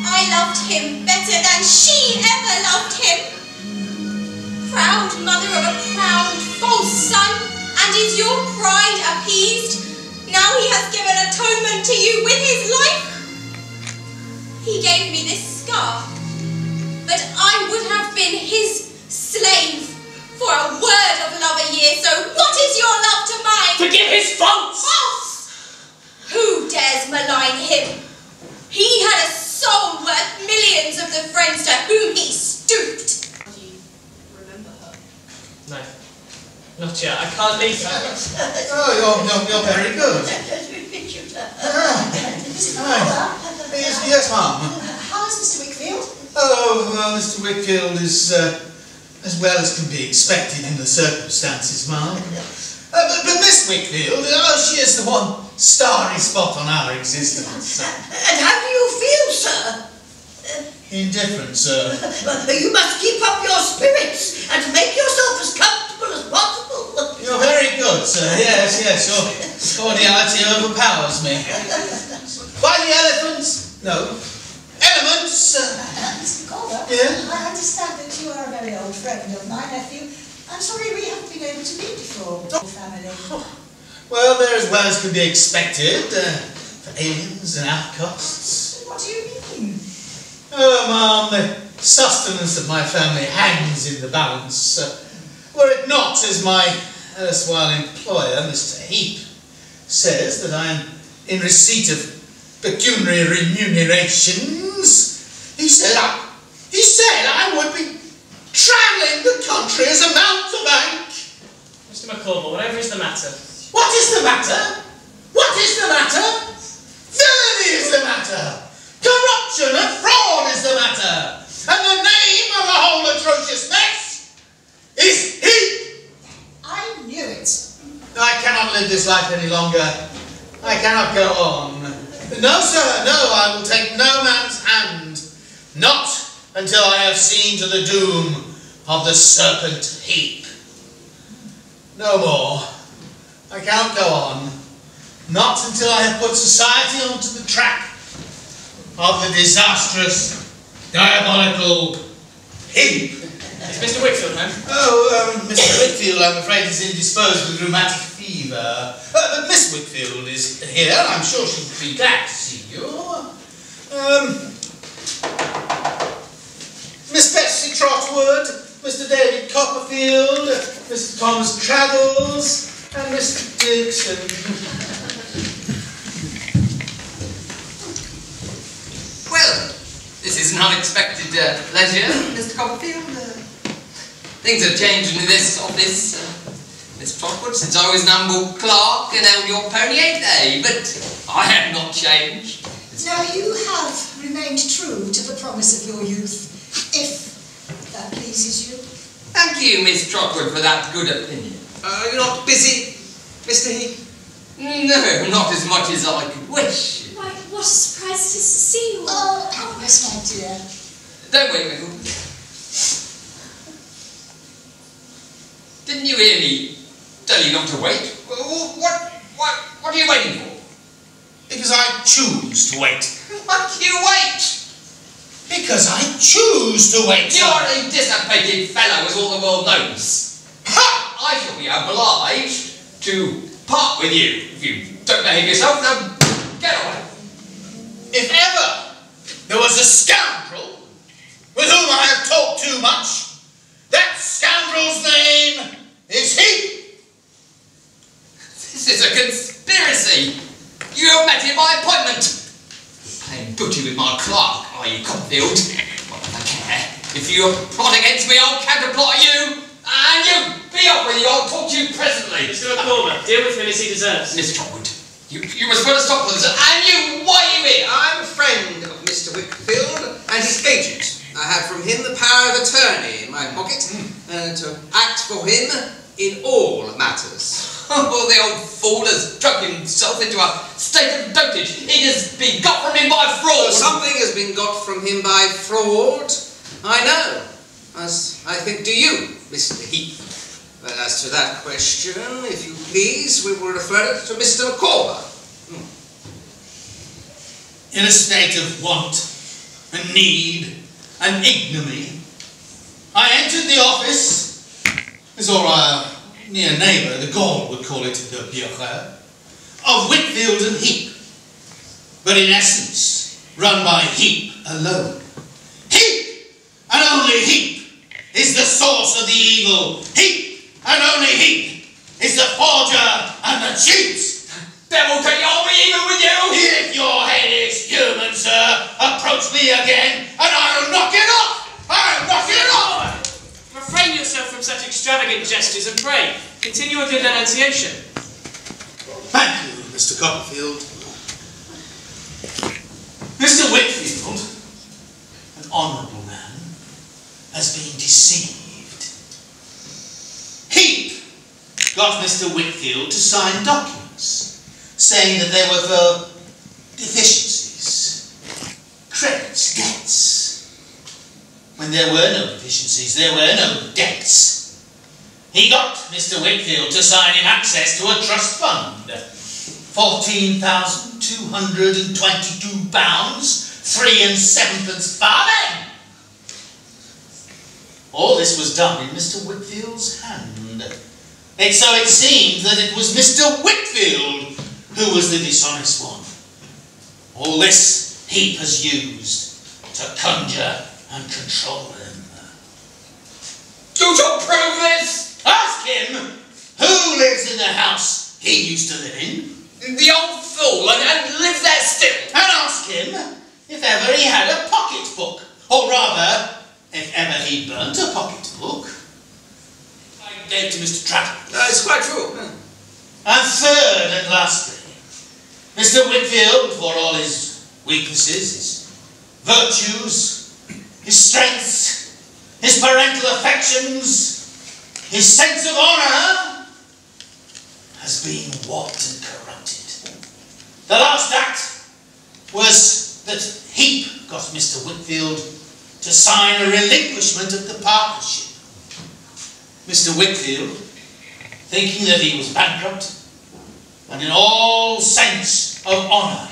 I loved him better than she ever loved him. Proud mother of a proud, false son, and is your pride appeased? Now he has given atonement to you with his life. He gave me this scar, but I would have been his slave for a word of love a year. So what is your love to mine? Forgive his faults! False! Who dares malign him? He had a soul worth millions of the friends to whom he stooped. Do you remember her? No. Not yet. I can't leave her. Oh, you're very good. Yes, ma'am. How is Mr. Wickfield? Oh, Oh, well, Mr. Whitfield is as well as can be expected in the circumstances, ma'am. But Miss Whitfield, she is the one starry spot on our existence. And how do you feel, sir? Indifferent, sir. You must keep up your spirits and make yourself as comfortable as possible. You're very good, sir. Yes, your cordiality overpowers me. By the elephants? No. Elements? Mr. Calder, Yeah? I understand that you are a very old friend of my nephew. I'm sorry we haven't been able to meet before. Family. Well, they're as well as could be expected for aliens and outcasts. What do you mean? Oh, ma'am, the sustenance of my family hangs in the balance. Were it not, as my erstwhile employer, Mr. Heap, says that I am in receipt of pecuniary remunerations, he said I would be travelling the country as a mountebank. Mr. Micawber, whatever is the matter? What is the matter? What is the matter? Villainy is the matter. Corruption and fraud is the matter. And the name of the whole atrocious mess is Heap. I knew it. I cannot live this life any longer. I cannot go on. No, sir, no, I will take no man's hand. Not until I have seen to the doom of the serpent Heap. No more. I cannot go on. Not until I have put society onto the track of the disastrous, diabolical Heap. Is Mr. Whitfield home? Oh, Mr. Whitfield, I'm afraid, is indisposed with rheumatic fever. But Miss Whitfield is here. I'm sure she would be glad to see you. Miss Betsy Trotwood, Mr. David Copperfield, Mr. Thomas Traddles, and Mr. Dixon. Well, this is an unexpected pleasure, Mr. Copperfield. Things have changed in this office, Miss Trotwood, since I was an humble clerk and held your pony 8 day, but I have not changed. Now you have remained true to the promise of your youth, if that pleases you. Thank you, Miss Trotwood, for that good opinion. Are you not busy, Mr. Heap? No, not as much as I could wish. Why, what a surprise it is to see you. Oh, Agnes, my dear. Don't wait, Michael. Didn't you hear me tell you not to wait? What are you waiting for? Because I choose to wait. Why do you wait? Because I choose to wait. You are a dissipated fellow, as all the world knows. Ha! I shall be obliged to part with you. If you don't behave yourself, now get away. If ever there was a scoundrel with whom I have talked too much, that scoundrel's name is Heap. This is a conspiracy. You have met in my appointment. Playing booty with my clerk, are you, Copperfield? What do I care? If you plot against me, I'll counterplot you. And you, be off with you. I'll talk to you presently. Mr. Micawber, deal with him as he deserves. Miss Trotwood, you must put a stop to this. And you, why are you here? I'm a friend of Mr. Whitfield and his agent. I have from him the power of attorney in my pocket and to act for him in all matters. Oh, the old fool has drunk himself into a state of dotage. It has been got from him by fraud. Something has been got from him by fraud, I know, as I think do you, Mr. Heap. But as to that question, if you please, we will refer it to Mr. Micawber. In a state of want and need and ignominy, I entered the office, as our near neighbour, the Gaul, would call it the bureau, of Whitfield and Heap, but in essence run by Heap alone. Heap, and only Heap, is the source of the evil. Heap, and only Heap, is the forger and the cheat. Devil take you, I'll be even with you! If your head is human, sir, approach me again, and I'll knock it off! I'll knock it off! Refrain yourself from such extravagant gestures and pray, continue with your denunciation. Thank you, Mr. Copperfield. Mr. Whitfield, an honourable man, has been deceived. Heap got Mr. Whitfield to sign documents saying that there were deficiencies, credits, debts. When there were no deficiencies, there were no debts. He got Mr. Whitfield to sign him access to a trust fund. £14,222, 3 7 farthing. All this was done in Mr. Whitfield's hand. And so it seemed that it was Mr. Whitfield who was the dishonest one. All this Heap has used to conjure and control him. Do you prove this? Ask him who lives in the house he used to live in. The old fool, and lives there still. And ask him if ever he had a pocket book, or rather, if ever he burnt a pocket book. I gave to Mr. Traddles. It's quite true. And third and lastly, Mr. Whitfield, for all his weaknesses, his virtues, his strengths, his parental affections, his sense of honour, has been warped and corrupted. The last act was that Heap got Mr. Whitfield to sign a relinquishment of the partnership. Mr. Whitfield, thinking that he was bankrupt, and in all sense of honour,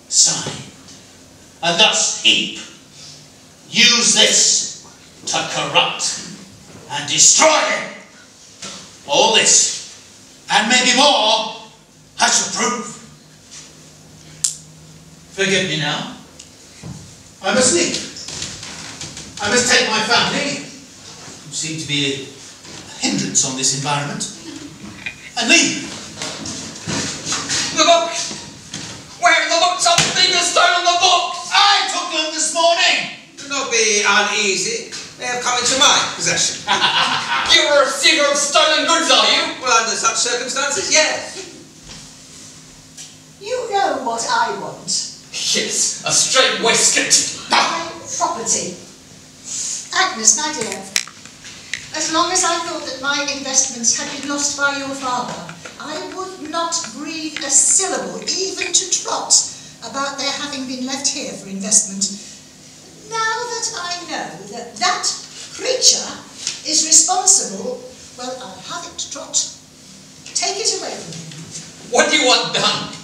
signed. And thus Heap used this to corrupt and destroy him. All this, and maybe more, I shall prove. Forgive me now. I must leave. I must take my family, who seem to be a hindrance on this environment, and leave. The books! Where are the books? Something has stolen the books! I took them this morning! Do not be uneasy. They have come into my possession. You're a receiver of stolen goods, are you? Well, under such circumstances, yes. You know what I want. Yes, a straight waistcoat. My property. Agnes, my dear, as long as I thought that my investments had been lost by your father, I would not breathe a syllable, even to Trot, about their having been left here for investment. Now that I know that that creature is responsible, well, I'll have it, Trot. Take it away from him. What do you want done?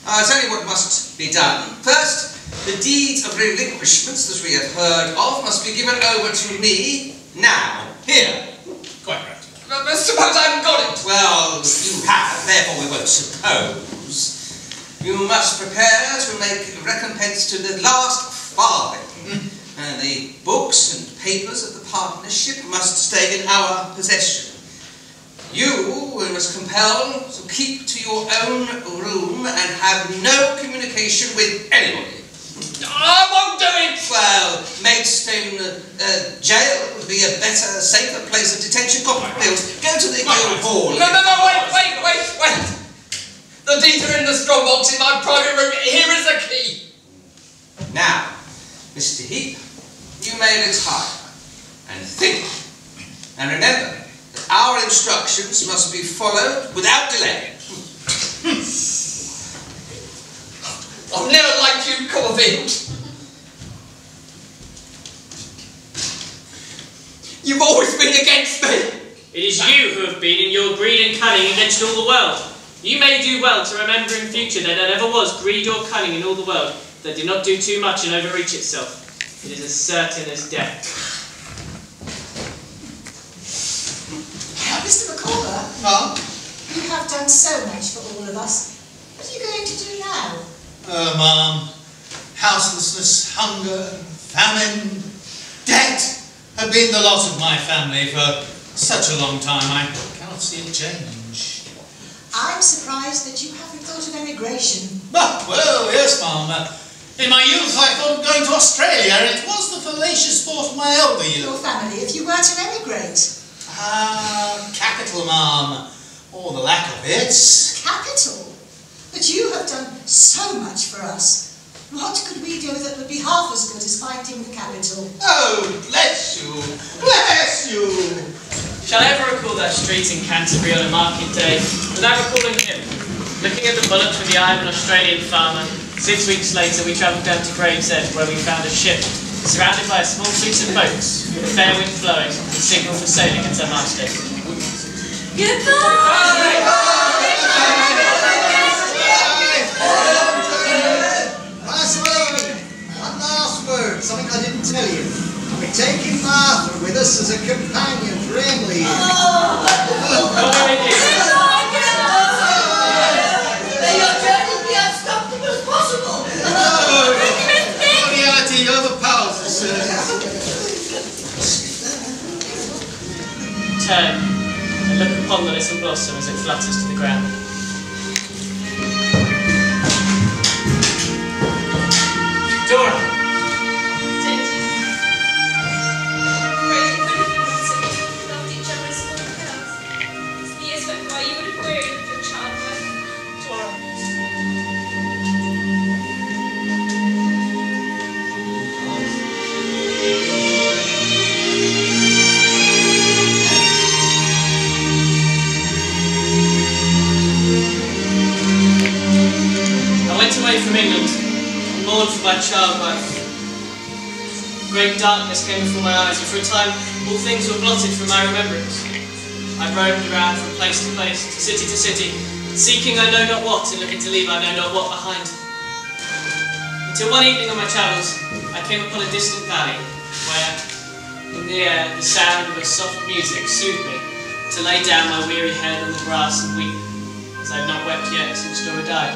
I'll tell you what must be done. First, the deeds of relinquishments that we have heard of must be given over to me now, here. Quite right. But suppose I haven't got it. Well, you have, therefore we won't suppose. You must prepare to make recompense to the last farthing. And the books and papers of the partnership must stay in our possession. You must compel to keep to your own room and have no communication with anybody. I won't do it! Well, Maidstone jail would be a better, safer place of detention. Copperfield, go to the Guildhall. No, wait! The deeds are in the strong box in my private room. Here is the key. Now, Mr. Heap, you may retire and think. And remember that our instructions must be followed without delay. I've never liked you, Copperfield. You've always been against me. It is you who have been in your greed and cunning against all the world. You may do well to remember in future that there never was greed or cunning in all the world that did not do too much and overreach itself. It is as certain as death. Mr. Micawber, you have done so much for all of us. What are you going to do now? Oh, Ma'am, houselessness, hunger, famine, debt have been the lot of my family for such a long time. I cannot see a change. I'm surprised that you haven't thought of emigration. Well, yes, Ma'am. In my youth, I thought of going to Australia, and it was the fallacious sport of my elder years. Your family, if you were to emigrate. Capital, Ma'am, or the lack of it. Capital? But you have done so much for us. What could we do that would be half as good as finding the capital? Oh, bless you! Bless you! Shall I ever recall that street in Canterbury on a market day without recalling him? Looking at the bullet through the eye of an Australian farmer, 6 weeks later we travelled down to Gravesend, where we found a ship surrounded by a small fleet of boats, with a fair wind blowing, and signal for sailing at her masthead. One last word, something I didn't tell you. We're taking Martha with us as a companion for Emily. May your journey be as comfortable as possible. Reality overpowers us. Turn and look upon the little blossom as it flutters to the ground. Dora! From England, and mourned for my child life. Great darkness came before my eyes, and for a time all things were blotted from my remembrance. I roamed around from place to place, to city, seeking I know not what, and looking to leave I know not what behind. Until one evening on my travels, I came upon a distant valley, where, in the air, the sound of a soft music soothed me to lay down my weary head on the grass and weep, as I had not wept yet since Dora died.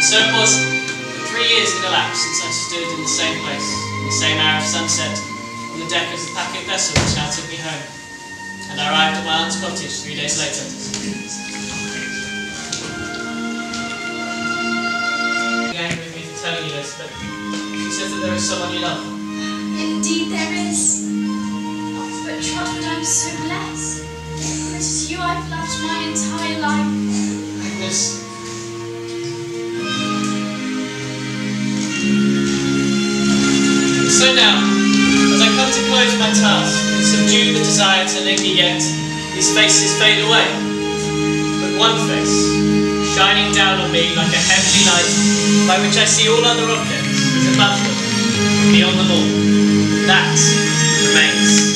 So it was that 3 years had elapsed since I stood in the same place, in the same hour of sunset, on the deck of the packet vessel which now took me home, and I arrived at my aunt's cottage 3 days later. She's angry with me for telling you this, but she says that there is someone you love. Indeed there is. But Trotwood, I'm so blessed. It is you I've loved my entire life. Agnes. So now, as I come to close my task and subdue the desire to linger yet, these faces fade away. But one face, shining down on me like a heavenly light, by which I see all other objects, is above them, and beyond them all, that remains.